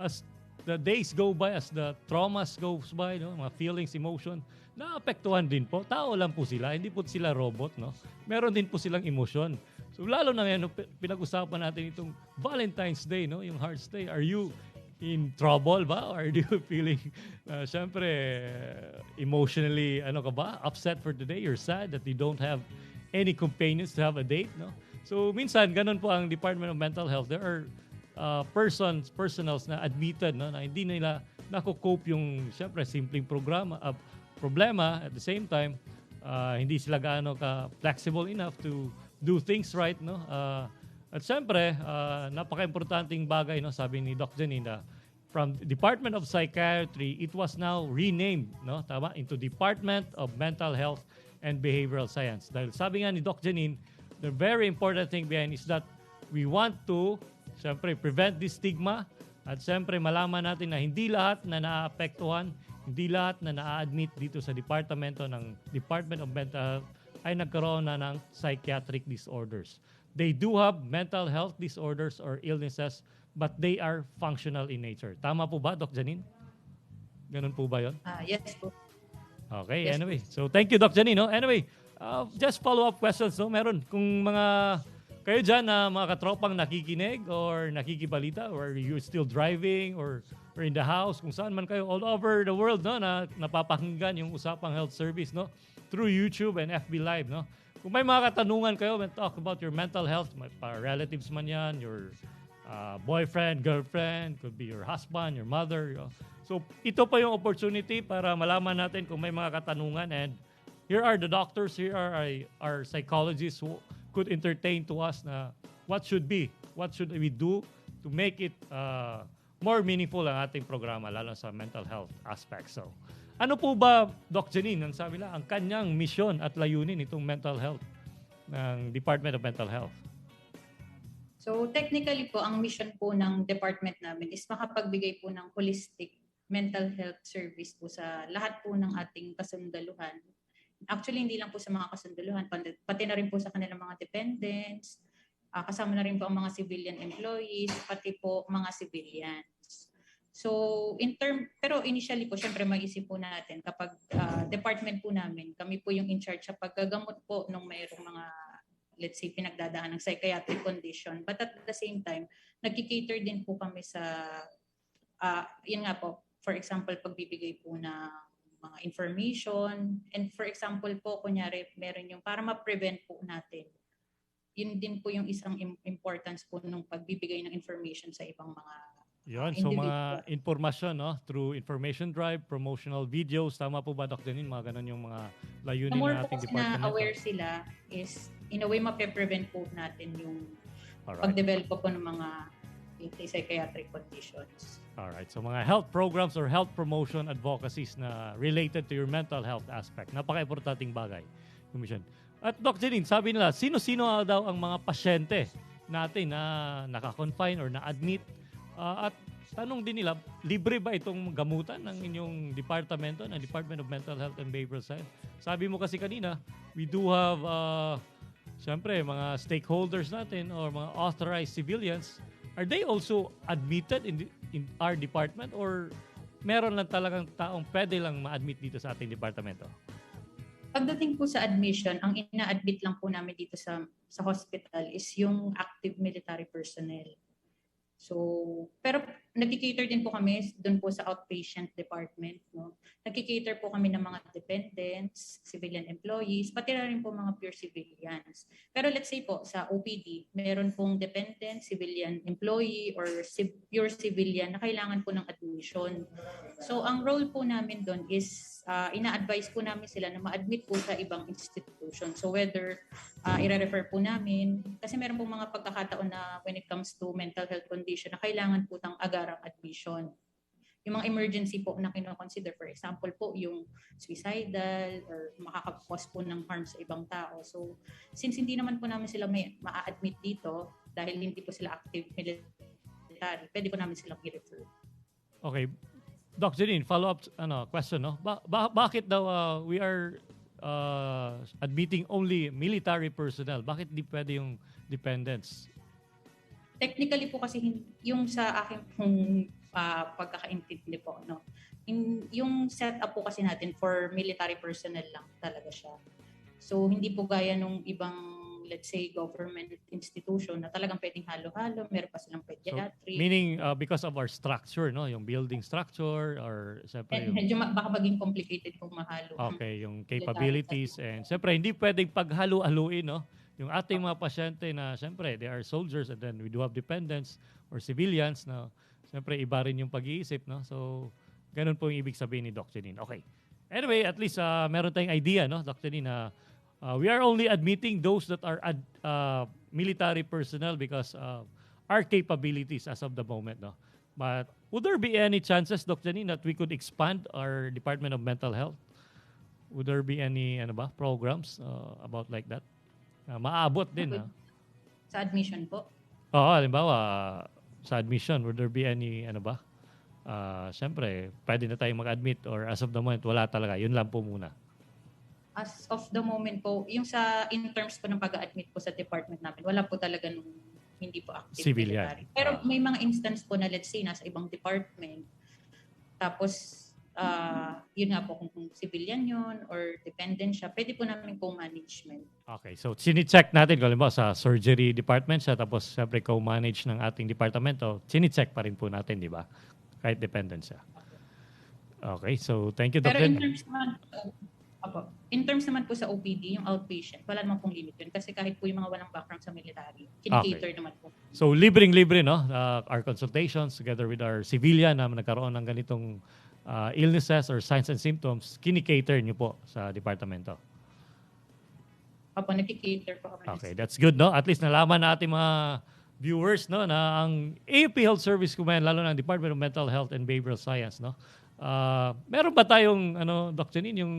as the days go by, as the traumas goes by, no, mga feelings, emotion, naapektuhan din po. Tao lang po sila, hindi po sila robot, no? Meron din po silang emosyon. So lalo na ngayon, no, pinag-usapan natin itong Valentine's Day, no, yung Heart's Day. Are you in trouble ba? Or are you feeling, syempre, emotionally, upset for today? You're sad that you don't have any companions to have a date, no? So minsan, ganun po ang Department of Mental Health. There are personals na admitted, no, na hindi nila nako-cope yung syempre simpleng problema. At the same time, hindi sila gaano ka flexible enough to do things right, no. At syempre, napaka-importanting bagay, no, sabi ni Doc Janina, from Department of Psychiatry, it was now renamed, no, tama, into Department of Mental Health and Behavioral Science. Dahil sabi nga ni Doc Janine, the very important thing behind is that we want to siyempre, prevent this stigma at siyempre malaman natin na hindi lahat na naaapektuhan, hindi lahat na naa-admit dito sa departamento ng Department of Mental Health ay nagkaroon na ng psychiatric disorders. They do have mental health disorders or illnesses, but they are functional in nature. Tama po ba, Doc Janine? Ganun po ba yun? Yes po. Okay, Yes, anyway. So, thank you, Doc Janine. No? Anyway, just follow-up questions. No? Meron kung mga kayo dyan na mga katropang nakikinig or nakikibalita or you're still driving or in the house, kung saan man kayo all over the world, no, na napapakinggan yung Usapang Health Service, no, through YouTube and FB Live, no. Kung may mga katanungan kayo when talk about your mental health, may relatives man yan, your boyfriend, girlfriend, could be your husband, your mother. You know. So ito pa yung opportunity para malaman natin kung may mga katanungan, and here are the doctors, here are our psychologists who could entertain to us na what should we do to make it more meaningful ang ating programa, lalo sa mental health aspect. So, ano po ba, Doc Janine, ang sabi lang, ang kanyang misyon at layunin itong mental health ng Department of Mental Health? So, technically po, ang mission po ng department namin is makapagbigay po ng holistic mental health service po sa lahat po ng ating kasundaluhan. Actually, hindi lang po sa mga kasundaluhan, pati na rin po sa kanilang mga dependents, kasama na rin po ang mga civilian employees, pati po mga civilians. So, pero initially po, syempre mag-isip po natin kapag department po namin, kami po yung in charge sa paggagamot po nung mayroong mga, let's say, pinagdadaan ng psychiatric condition. But at the same time, nagkikater din po kami sa, yun nga po, for example, pagbibigay po na mga information. And for example po, kunyari, meron yung para ma-prevent po natin. Yun din po yung isang importance po ng pagbibigay ng information sa ibang mga so mga informasyon, no? Through information drive, promotional videos, tama po ba, Doc Janine? Mga ganun yung mga layunin ng ating department. Na aware sila is, in a way, ma-prevent po natin yung pag-develop po ng mga psychiatric conditions. Alright, so mga health programs or health promotion advocacies na related to your mental health aspect. Napaka-importanting bagay. Commission. At Doc Janine, sabi nila, sino-sino daw ang mga pasyente natin na naka-confine or na-admit? At tanong din nila, libre ba itong gamutan ng inyong departamento, ng Department of Mental Health and Behavioral Science? Sabi mo kasi kanina, we do have, siyempre, mga stakeholders natin or mga authorized civilians. Are they also admitted in our department or meron lang talagang taong pwede lang ma-admit dito sa ating departamento? Pagdating po sa admission, ang ina-admit lang po namin dito sa hospital is yung active military personnel. So, pero nagki-cater din po kami doon po sa outpatient department, no. Nagki-cater po kami ng mga dependents, civilian employees, pati na rin po mga pure civilians. Pero let's say po sa OPD, meron pong dependent, civilian employee or pure civilian na kailangan po ng admission. So ang role po namin doon is ina-advise po namin sila na ma-admit po sa ibang institution. So whether i-refer po namin, kasi meron po mga pagkakataon na when it comes to mental health condition na kailangan po tang agarang admission. Yung mga emergency po na kino-consider, for example po, yung suicidal or makakapos po ng harm sa ibang tao. So since hindi naman po namin sila ma-admit dito dahil hindi po sila active military, pwede po namin silang i-refer. Okay. Doc Janine, follow-up question. No? Bakit daw we are admitting only military personnel? Bakit di pwede yung dependents? Technically po kasi yung sa aking pagkakaintindi po, no? Yung setup po kasi natin for military personnel lang talaga siya. So hindi po gaya nung ibang, let's say, government institution na talagang pwedeng halo-halo, meron pa silang pediatric. So, meaning because of our structure, no, yung building structure or siyempre yung medyo baka maging complicated kung mahalo. Okay, yung capabilities and siyempre hindi pwedeng paghalo-haluin, no? Yung ating mga pasyente na siyempre they are soldiers and then we do have dependents or civilians na siyempre iba rin yung pag-iisip, no? So ganun po yung ibig sabihin ni Doc Janine. Okay. Anyway, at least meron tayong idea, no, Doc Janine, na we are only admitting those that are military personnel because our capabilities as of the moment, no? But would there be any chances, Doc Janine, that we could expand our Department of Mental Health? Would there be any programs about like that? Maabot din. Sa admission po? Oo, halimbawa, sa admission, would there be any, siyempre, pwede na tayong mag-admit or as of the moment, wala talaga. Yun lang po muna. As of the moment po, yung in terms po ng pag-admit po sa department namin, wala po talaga nung hindi po active civilian. Military. Pero may mga instance po na let's say nasa ibang department, tapos yun nga po kung civilian yun or dependent siya, pwede po namin co-management. Okay, so sini-check natin kung sa surgery department siya, tapos siyempre co-manage ng ating departamento, sini-check pa rin po natin, di ba? Kahit dependent siya. Okay, so thank you, Dr. Pero in terms naman po sa OPD, yung outpatient, wala naman pong limit yun. Kasi kahit po yung mga walang background sa military, kinikater naman po. So libreng-libre, no? Our consultations together with our civilian na nagkaroon ng ganitong illnesses or signs and symptoms, kinikater nyo po sa departamento. Opo, nagkikater po kami. Okay, that's good, no? At least nalaman na ating mga viewers, no, na ang AFP Health Service Command, lalo na ang Department of Mental Health and Behavioral Science, no? Meron ba tayong, Dr. Janine, yung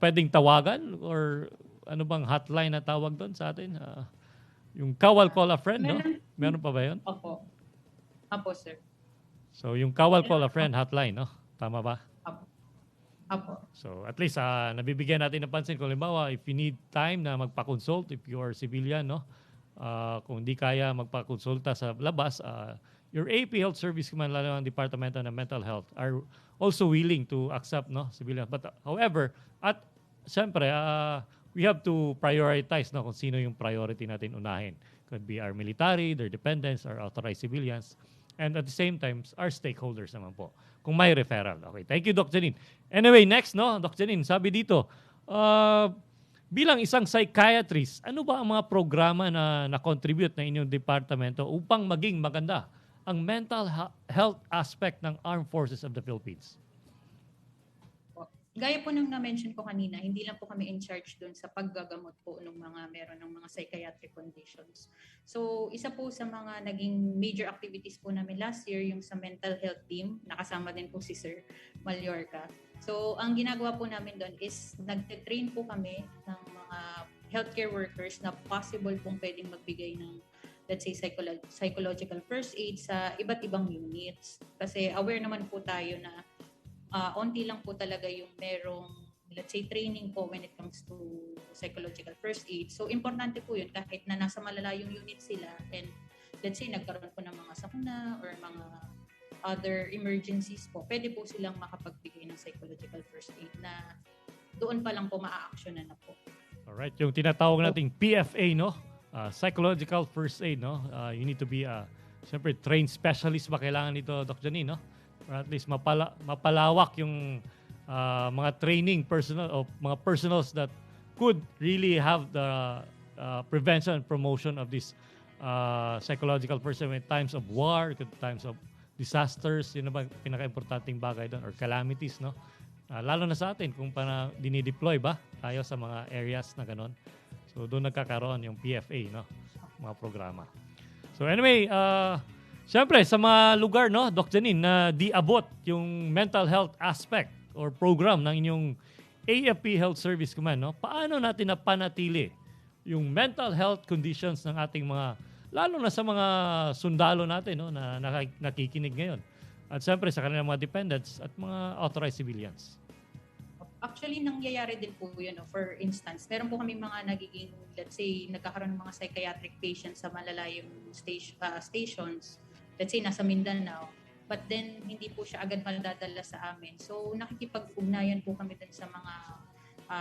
pwedeng tawagan or ano bang hotline na tawag doon sa atin? Yung Kawal Call a Friend, no? Meron pa ba yun? Opo. Opo, sir. So, yung Kawal Call a Friend hotline, no? Tama ba? Opo. So, at least nabibigyan natin ng pansin. Kung halimbawa, if you need time na magpa-consult, if you are civilian, no? Kung hindi kaya magpa-konsulta sa labas, your AP Health Service Command, lalo ang Departamento ng Mental Health, are also willing to accept, no, civilian. But however, siyempre, we have to prioritize, no, kung sino yung priority natin unahin. Could be our military, their dependents, our authorized civilians, and at the same time, our stakeholders naman po. Kung may referral. Okay, thank you, Doc Janine. Anyway, next, no, Doc Janine, sabi dito, bilang isang psychiatrist, ano ba ang mga programa na na-contribute na inyong departamento upang maging maganda ang mental health aspect ng Armed Forces of the Philippines? Gaya po nung na-mention ko kanina, hindi lang po kami in charge doon sa paggagamot po ng mga meron ng mga psychiatric conditions. So, isa po sa mga naging major activities po namin last year, yung sa mental health team, nakasama din po si Sir Mallorca. So, ang ginagawa po namin doon is nagte-train po kami ng mga healthcare workers na possible pong pwedeng magbigay ng, let's say, psychological first aid sa iba't ibang units. Kasi aware naman po tayo na onti lang po talaga yung merong, let's say, training po when it comes to psychological first aid. So, importante po yun kahit na nasa malalayong unit sila and let's say, nagkaroon po ng mga sakuna or mga other emergencies po, pwede po silang makapagbigay ng psychological first aid na doon pa lang po maa-actionan na po. Alright, yung tinatawag nating PFA, no? Psychological first aid, no? You need to be Siyempre, trained specialist ba kailangan nito, Doc Janine, no? Or at least mapalawak yung mga training personnel o mga personals that could really have the prevention and promotion of this psychological person in times of war, times of disasters. Yun na ba pinaka-importanting bagay doon? Or calamities, no? Lalo na sa atin kung dinideploy ba tayo sa mga areas na ganon. So doon nagkakaroon yung PFA, no? Mga programa. So anyway, syempre sa mga lugar, no, Doc Janine, na di abot yung mental health aspect or program ng inyong AFP Health Service Command, no? Paano natin napanatili yung mental health conditions ng ating mga, lalo na sa mga sundalo natin, no, na nakikinig ngayon? At siyempre sa kanilang mga dependents at mga authorized civilians. Actually, nangyayari din po yun. For instance, meron po kami mga nagiging, let's say, nagkakaroon ng mga psychiatric patients sa malalayong stations. Let's say, nasa Mindanao. But then, hindi po siya agad madadala sa amin. So, nakikipag-ugnayan po kami din sa mga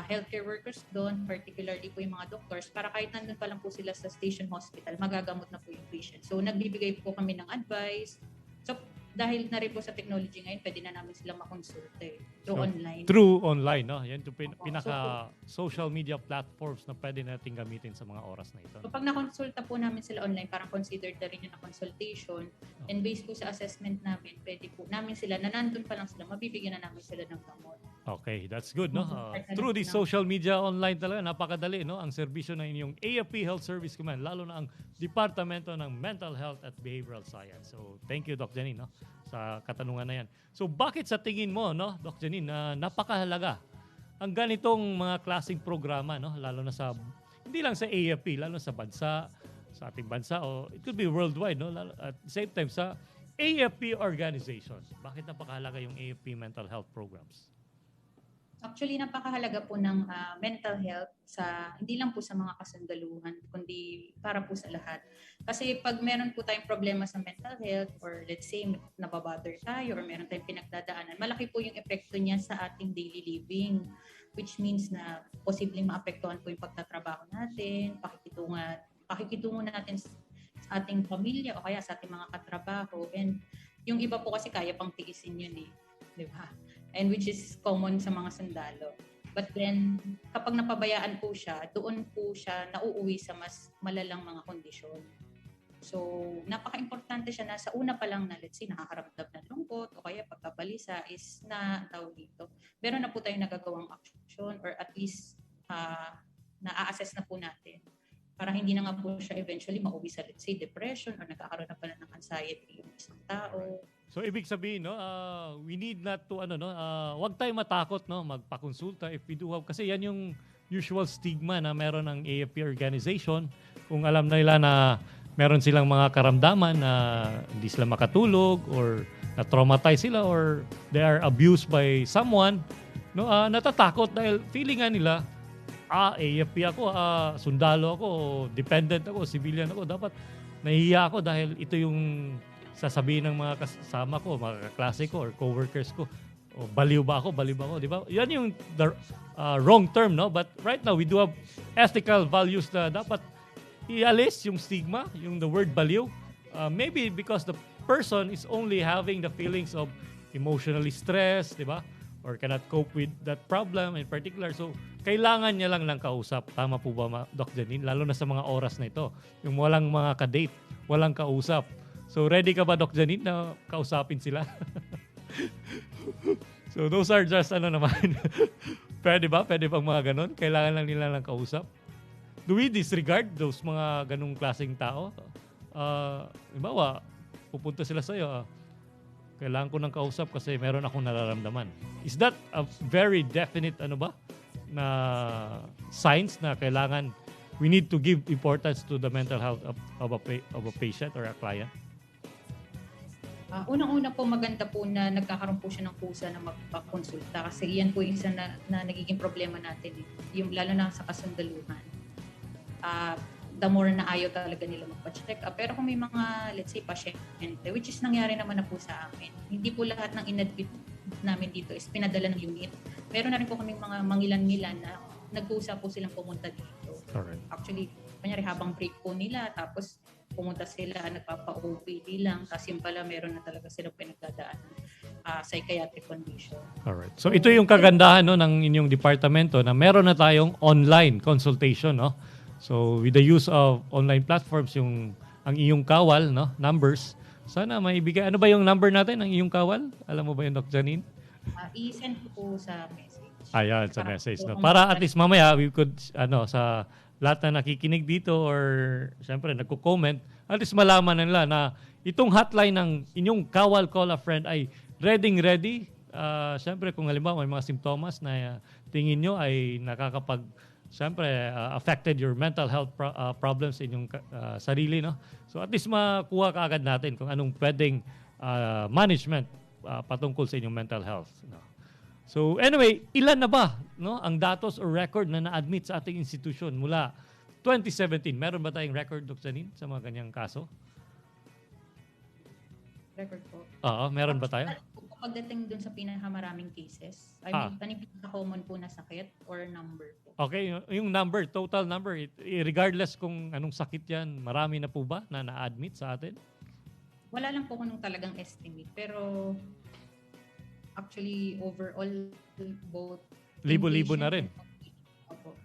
healthcare workers doon, particularly po yung mga doctors, para kahit nandun pa lang po sila sa station hospital, magagamot na po yung patient. So, nagbibigay po kami ng advice. So, dahil na rin po sa technology ngayon, pwede na namin sila makonsulte through online. Through online, no? Yan yung pinaka-social media platforms na pwede natin gamitin sa mga oras na ito. So pag nakonsulta po namin sila online, parang considered na rin yun na consultation. And based po sa assessment namin, pwede po namin sila, na nandun pa lang sila, mabibigyan na namin sila ng gamot. Okay, that's good, no? Through the social media online talaga, napakadali, no? Ang serbisyo ng inyong AFP Health Service Command, lalo na ang Departamento ng Mental Health at Behavioral Science. So, thank you, Doc Janine, no? Sa katanungan na yan. So, bakit sa tingin mo, no, Doc Janine, na napakahalaga ang ganitong mga klaseng programa, no? Lalo na sa, hindi lang sa AFP, lalo sa bansa, sa ating bansa, o it could be worldwide, no? At the same time, sa AFP organizations. Bakit napakahalaga yung AFP mental health programs? Actually, napakahalaga po ng mental health sa hindi lang po sa mga kasundaluhan, kundi para po sa lahat. Kasi pag meron po tayong problema sa mental health, or let's say nababother tayo or meron tayong pinagdadaanan, malaki po yung epekto niya sa ating daily living, which means na posibleng maapektuhan po yung pagtatrabaho natin, pakikitungo natin sa ating pamilya o kaya sa ating mga katrabaho. And yung iba po kasi kaya pang tiisin yun eh, di ba? And which is common sa mga sundalo. But then, kapag napabayaan po siya, doon po siya nauuwi sa mas malalang mga kondisyon. So, napaka-importante siya na sa una pa lang na, let's say, nakakaramdam ng lungkot o kaya pagkabalisa is na tawag dito. Meron na po tayong nagagawang action or at least na-assess na po natin para hindi na nga po siya eventually mauwi sa, let's say, depression or nagkakaroon na pala ng anxiety yung isang tao. So ibig sabihin, no, we need not to wag tayong matakot, no, magpakonsulta if we do have, kasi yan yung usual stigma na meron ng AFP organization. Kung alam na nila na meron silang mga karamdaman na hindi sila makatulog or na-traumatize sila or they are abused by someone, no, natatakot dahil feeling nga nila, AFP ako, sundalo ako, dependent ako, civilian ako, dapat nahihiya ako dahil ito yung sasabihin ng mga kasama ko, mga kaklase ko or co-workers ko, o baliw ba ako, di ba? Yan yung the wrong term, no? But right now, we do have ethical values na dapat ialis yung stigma, yung the word baliw. Maybe because the person is only having the feelings of emotionally stressed, di ba? Or cannot cope with that problem in particular. So, kailangan niya lang ng kausap. Tama po ba, Doc Janine? Lalo na sa mga oras na ito. Yung walang mga kadate, walang kausap. So, ready ka ba, Doc Janine, na kausapin sila? So, those are just, pwede ba? Pwede bang mga ganon? Kailangan lang nila ng kausap? Do we disregard those mga ganong klaseng tao? Halimbawa, pupunta sila sa'yo, kailangan ko ng kausap kasi meron akong nararamdaman. Is that a very definite, na signs na kailangan, we need to give importance to the mental health of a patient or a client? Unang-una po, maganda po na nagkakaroon po siya ng kusa na magpakonsulta kasi yan po yung isa na nagiging problema natin. Yung lalo na sa kasundaluhan. The more na ayaw talaga nila magpa-check up. Pero kung may mga, let's say, pasyente, which is nangyari naman na po sa amin, hindi po lahat ng in-admit namin dito is pinadala ng unit. Meron na rin po kaming mga mangilan-ngilan na nagkusa po silang pumunta dito. Alright. Actually, kanyari habang break po nila, tapos pumunta sila, nagpapa-OPD lang, tapos yun pala meron na talaga silang pinagdadaan psychiatric condition. Alright. So ito yung kagandahan no ng inyong departamento na meron na tayong online consultation, no. So with the use of online platforms, yung ang iyong kawal, no, numbers, sana maibigay. Ano ba yung number natin ng iyong kawal? Alam mo ba yung Doc Janine? I-send ko po sa message. Ayan, sa message, no. Para at least mamaya we could sa lahat na nakikinig dito or syempre nagko-comment, at least malaman nila na itong hotline ng inyong kawal call a friend ay ready. Siyempre kung halimbawa may mga simptomas na tingin nyo ay nakakapag affected your mental health problems sa inyong sarili, no? So at least makuha kaagad natin kung anong pwedeng management patungkol sa inyong mental health, no? So anyway, ilan na ba, no, ang datos or record na na-admit sa ating institusyon mula 2017? Meron ba tayong record, Dr. Janine, sa mga ganyang kaso? Record po. Oo, meron ba tayo? Pagdating dun sa pinakamaraming cases, I mean, pinaka-common po na sakit or number po. Okay, yung number, total number, regardless kung anong sakit yan, marami na po ba na na-admit sa atin? Wala lang po kung talagang estimate, pero actually overall both libo-libo na rin.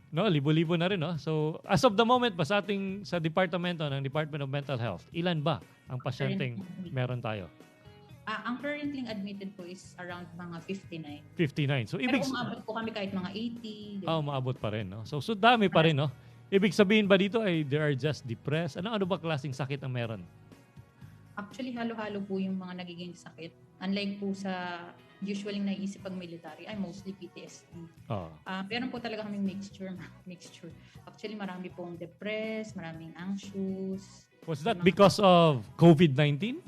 No, libo-libo na rin, no? So, as of the moment ba sa ating sa departamento ng Department of Mental Health, ilan ba ang pasyenteng meron tayo? Ang currently admitted po is around mga 59. 59. So, ibig pero umabot po kami kahit mga 80. umabot pa rin, no? So dami pa rin, no? Ibig sabihin ba dito ay they are just depressed? Ano ba klaseng sakit ang meron? Actually, halo-halo po yung mga nagiging sakit. Unlike po sa usually naisip pag military, ay mostly PTSD. Pero po talaga kaming mixture. Actually, marami pong depressed, maraming anxious. Was that because of COVID-19?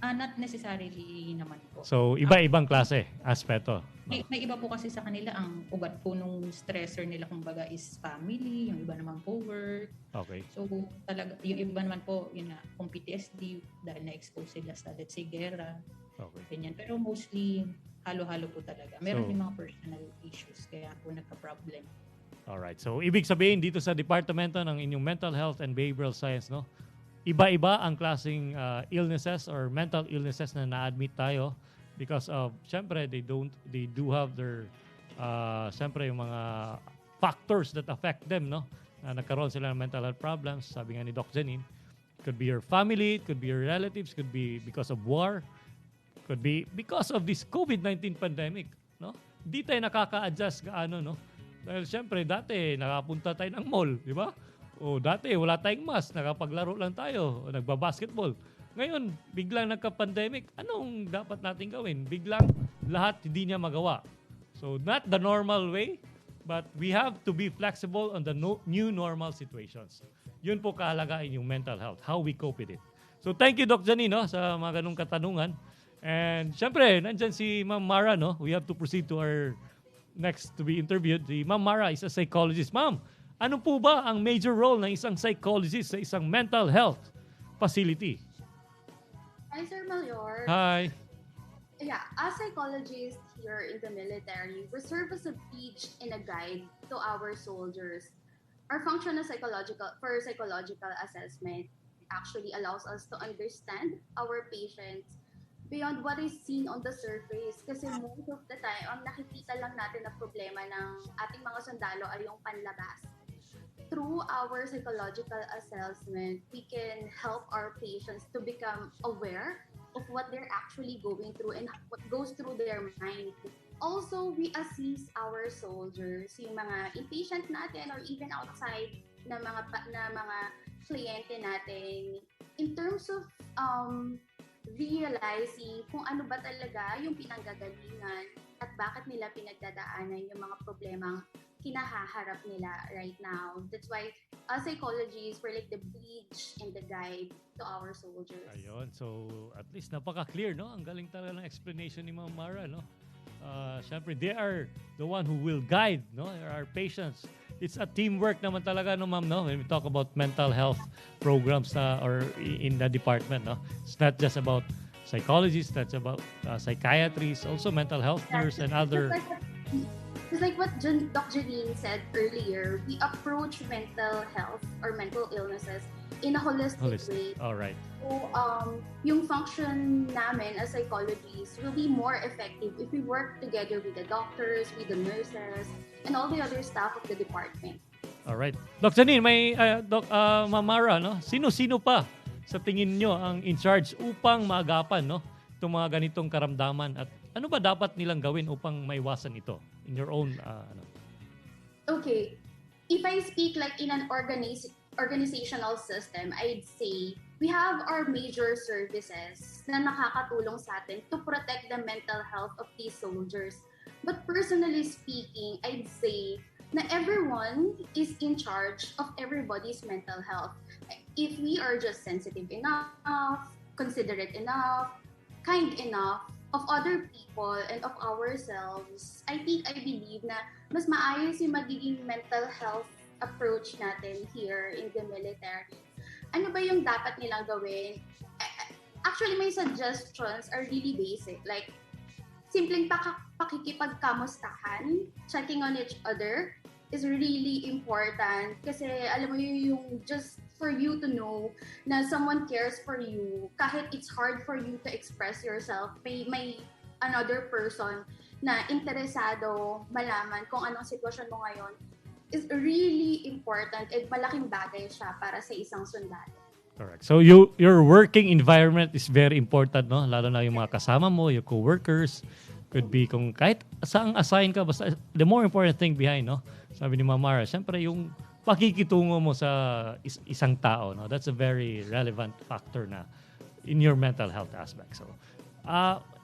Not necessarily naman po. So, iba-ibang klase, aspeto. May iba po kasi sa kanila, ang ugat po nung stressor nila kumbaga is family, yung iba naman po work. Okay. So, talaga, yung iba naman po, yun na, kung PTSD, dahil na-expose sila sa, let's say, gera. Okay. Ganyan. Pero mostly, halo-halo po talaga. Meron din mga personal issues, kaya po nagka-problem. Alright. So, ibig sabihin dito sa departamento ng inyong mental health and behavioral science, no? Iba-iba ang klaseng illnesses or mental illnesses na na-admit tayo because of, syempre, they do have their, syempre, yung mga factors that affect them, no? Nagkaroon sila ng mental health problems, sabi nga ni Doc Janine. It could be your family, it could be your relatives, it could be because of war, it could be because of this COVID-19 pandemic, no? Di tayo nakaka-adjust gaano, no? Dahil syempre, dati nakapunta tayo ng mall, di ba? O dati wala tayong mask, nakapaglaro lang tayo o nagbabasketball. Ngayon, biglang nagka-pandemic, anong dapat natin gawin? Biglang lahat hindi niya magawa. So not the normal way, but we have to be flexible on the new normal situations. Yun po kahalagaan yung mental health, how we cope with it. So thank you, Doc Janine, no, sa mga ganung katanungan. And syempre, nandyan si Ma'am Mara, no? We have to proceed to our next to be interviewed. Si Ma'am Mara is a psychologist. Ma'am, ano po ba ang major role ng isang psychologist sa isang mental health facility? Hi, Sir Mayor. Hi. Yeah, as psychologists here in the military, we serve as a bridge and a guide to our soldiers. Our function as psychological assessment actually allows us to understand our patients beyond what is seen on the surface. Kasi most of the time, ang nakikita lang natin na problema ng ating mga sundalo ay yung panlabas. Through our psychological assessment, we can help our patients to become aware of what they're actually going through and what goes through their mind. Also, we assist our soldiers, yung mga inpatient natin or even outside na mga kliyente natin, in terms of realizing kung ano ba talaga yung pinanggagalingan at bakit nila pinagdadaanan yung mga problemang kinahaharap nila right now. That's why as psychologists, we're like the bridge and the guide to our soldiers. Ayun. So, at least napaka-clear, no? Ang galing talaga ng explanation ni Ma'am Mara, no? Siyempre, they are the one who will guide, no? Our patients. It's a teamwork naman talaga, no, Ma'am, no? When we talk about mental health programs or in the department, no? It's not just about psychologists, that's about psychiatrists, also mental health nurse and other... Just like what Doc Janine said earlier, we approach mental health or mental illnesses in a holistic way. All right. So, yung function namin as psychologists will be more effective if we work together with the doctors, with the nurses, and all the other staff of the department. All right. Doc Janine, may Mamara, no? Sino-sino pa sa tingin nyo ang in charge upang maagapan, no, itong mga ganitong karamdaman at ano ba dapat nilang gawin upang maiwasan ito in your own Okay. If I speak like in an organizational system, I'd say we have our major services na nakakatulong sa atin to protect the mental health of these soldiers. But personally speaking, I'd say na everyone is in charge of everybody's mental health. If we are just sensitive enough, considerate enough, kind enough of other people and of ourselves, I believe na mas maayos yung magiging mental health approach natin here in the military. Ano ba yung dapat nilang gawin? Actually, my suggestions are really basic. Like, simpleng pakikipagkamustahan, checking on each other is really important. Kasi alam mo yung just for you to know na someone cares for you, kahit it's hard for you to express yourself, may another person na interesado malaman kung anong sitwasyon mo ngayon is really important at malaking bagay siya para sa isang sundalo. Correct. So your working environment is very important, no? Lalo na yung mga kasama mo, your co-workers, could be kung kahit saan assign ka, basta the more important thing behind, no? Sabi ni Mamara, syempre yung pakikitungo mo sa isang tao, no? That's a very relevant factor na in your mental health aspect. So,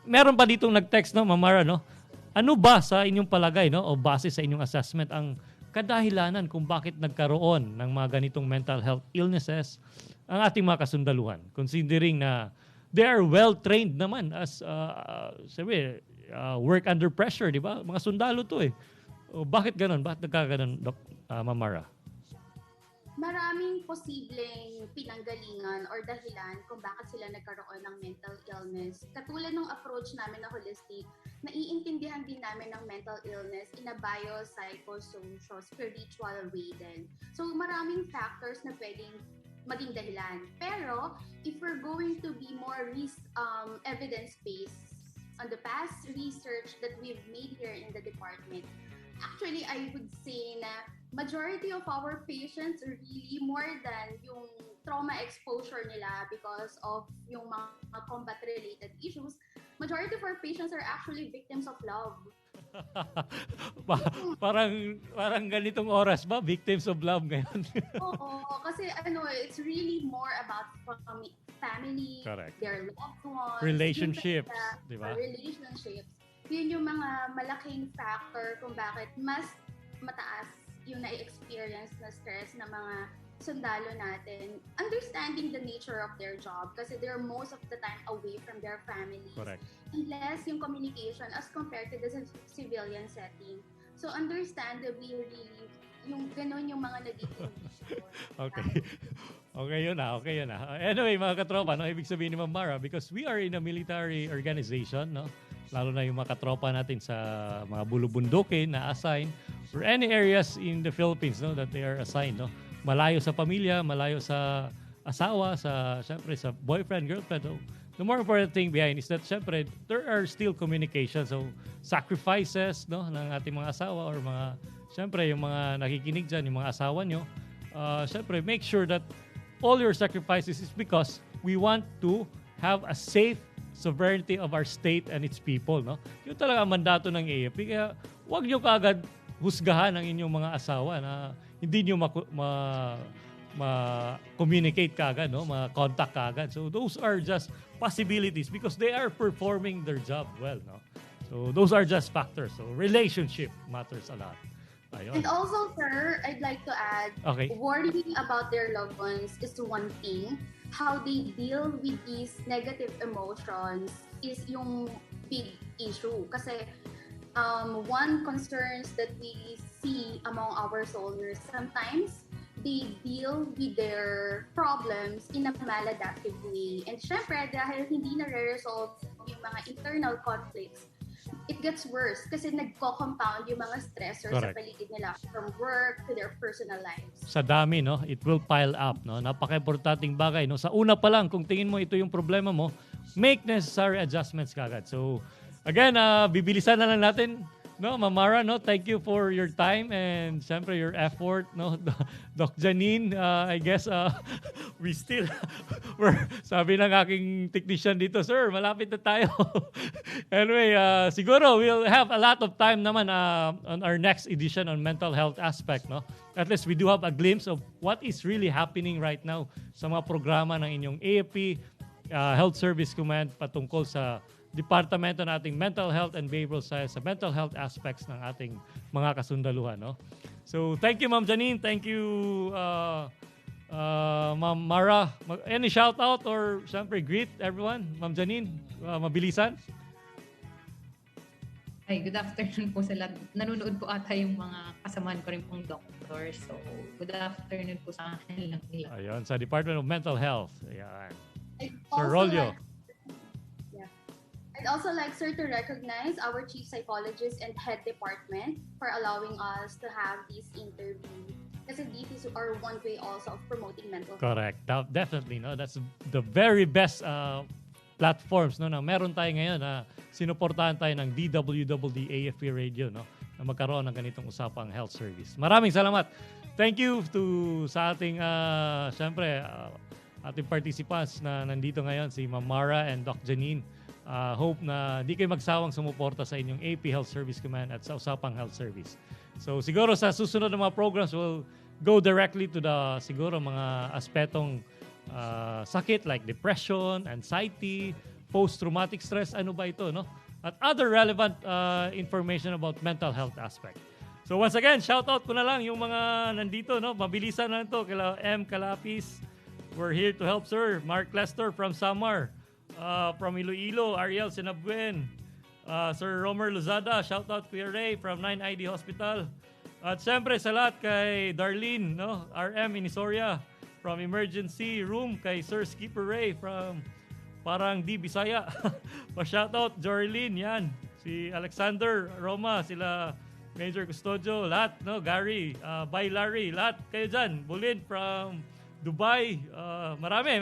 meron pa ditong nag-text, no, Mamara, no? Ano ba sa inyong palagay, no, o base sa inyong assessment ang kadahilanan kung bakit nagkaroon ng mga ganitong mental health illnesses ang ating mga kasundaluhan, considering na they are well-trained naman as work under pressure, di ba? Mga sundalo to eh. O, bakit ganun? Bakit nagkaganon, Mamara? Maraming posibleng pinanggalingan or dahilan kung bakit sila nagkaroon ng mental illness. Katulad ng approach namin na holistic, naiintindihan din namin ng mental illness in a biopsychosocial-spiritual way din. So maraming factors na pwedeng maging dahilan. Pero if we're going to be more evidence-based on the past research that we've made here in the department, actually, I would say na majority of our patients are really more than yung trauma exposure nila because of yung mga combat-related issues. Majority of our patients are actually victims of love. parang ganitong oras ba? Victims of love ngayon? Oo, kasi it's really more about family, correct, their loved ones, relationships, di ba? Relationships. Yun yung mga malaking factor kung bakit mas mataas yung na-experience na stress ng mga sundalo natin. Understanding the nature of their job kasi they're most of the time away from their families. Correct. And less yung communication as compared to the civilian setting. So understandably, really, yung ganun yung mga nagiging Okay. Okay yun na. Anyway, mga katropa, no, ibig sabihin ni Ma'am Mara, because we are in a military organization, no? Lalo na yung mga katropa natin sa mga bulubundukin na assign or any areas in the Philippines, no, that they are assigned, no? Malayo sa pamilya, malayo sa asawa, syempre sa boyfriend, girlfriend. So, the more important thing behind is that syempre there are still communication. So sacrifices, no, ng ating mga asawa or mga syempre yung mga nakikinig dyan, yung mga asawa nyo, syempre make sure that all your sacrifices is because we want to have a safe sovereignty of our state and its people, no? Yun talaga ang mandato ng AFP. Kaya huwag nyo kaagad husgahan ang inyong mga asawa na hindi nyo ma-communicate kaagad, no? Ma-contact kaagad. So those are just possibilities because they are performing their job well, no? So those are just factors. So relationship matters a lot. Ayun. And also, sir, I'd like to add, worrying about their loved ones is one thing. How they deal with these negative emotions is yung big issue. Kasi one concerns that we see among our soldiers, sometimes they deal with their problems in a maladaptive way. And syempre, dahil hindi na-resolve yung mga internal conflicts, it gets worse kasi nagko-compound yung mga stressors sa Correct. paligid nila from work to their personal lives. Sa dami, no? It will pile up, no? Napaka-importanting bagay, no? Sa una pa lang, kung tingin mo ito yung problema mo, make necessary adjustments kagad. So, again, bibilisan na lang natin, no? Mamara, no? Thank you for your time and siyempre your effort, no? Doc Janine, I guess we still sabi ng aking technician dito, sir, malapit na tayo. Anyway, siguro we'll have a lot of time naman on our next edition on mental health aspect, no? At least we do have a glimpse of what is really happening right now sa mga programa ng inyong AFP Health Service Command patungkol sa departamento nating mental health and behavioral science, sa mental health aspects ng ating mga kasundaluhan, no? So, thank you, Ma'am Janine. Thank you, Ma'am Mara. Any shout out or syempre greet everyone? Ma'am Janine, mabilisan. Ay, good afternoon po sa lahat. Nanonood po ata yung mga kasamaan ko rin pong doctor. So, good afternoon po sa akin lang nila. Ayun, sa Department of Mental Health. Ayan. Also, Sir Rolio. I'd also like, sir, to recognize our chief psychologist and head department for allowing us to have this interview. Kasi this is our one way also of promoting mental health. Correct. Definitely, no? That's the very best platforms, no, na meron tayo ngayon na sinuportahan tayo ng DWWD AFP Radio, no, na magkaroon ng ganitong usapang health service. Maraming salamat. Thank you sa ating syempre ating participants na nandito ngayon, si Ma'am Mara and Doc Janine. Hope na di kayo magsawang sumuporta sa inyong AP Health Service Command at sa Usapang Health Service. So siguro sa susunod na mga programs, we'll go directly to the siguro mga aspetong sakit like depression, anxiety, post-traumatic stress, ano ba ito, no? At other relevant information about mental health aspect. So once again, shout out ko na lang yung mga nandito, no? Mabilisan na ito. Kila M. Calapis, we're here to help, sir. Mark Lester from Samar. From Iloilo, Ariel Sinabuen. Sir Romer Lozada, shout out Kuya Ray from 9ID Hospital. At siyempre sa lahat kay Darlene, no? RM Inisoria from Emergency Room, kay Sir Skipper Ray from parang di Bisaya. Pa-shout out Jorlene, yan. Si Alexander Roma, sila Major Custodio, lahat, no? Gary, Bye Larry, lahat kayo dyan. Bulin from Dubai. Marami.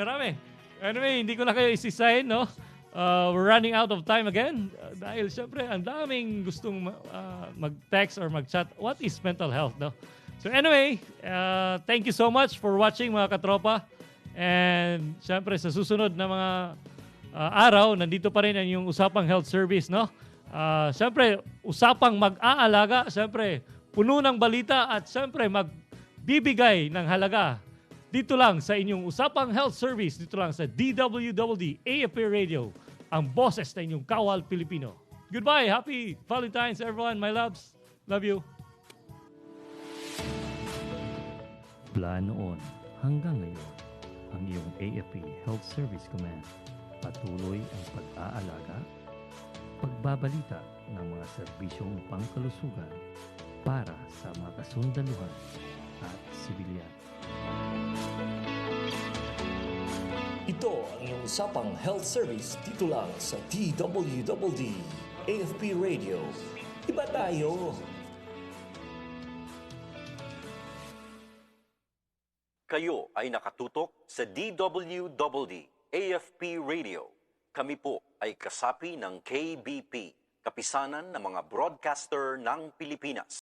Anyway, hindi ko na kayo isisahin, no? We're running out of time again dahil syempre ang daming gustong mag-text or mag-chat. What is mental health, no? So anyway, thank you so much for watching, mga katropa. And syempre sa susunod na mga araw, nandito pa rin ang yung Usapang Health Service, no? Syempre, usapang mag-aalaga, syempre, puno ng balita at syempre magbibigay ng halaga. Dito lang sa inyong Usapang Health Service, dito lang sa DWWD AFP Radio, ang boses na inyong kawal Pilipino. Goodbye, happy Valentine's everyone, my loves. Love you. Mula noon hanggang ngayon, ang iyong AFP Health Service Command patuloy ang pag-aalaga, pagbabalita ng mga serbisyong pangkalusugan para sa mga kasundaluhan at sibilyan. Ito ang iyong Usapang Health Service dito lang sa DWWD AFP Radio. Iba tayo! Kayo ay nakatutok sa DWWD AFP Radio. Kami po ay kasapi ng KBP, Kapisanan ng mga Broadcaster ng Pilipinas.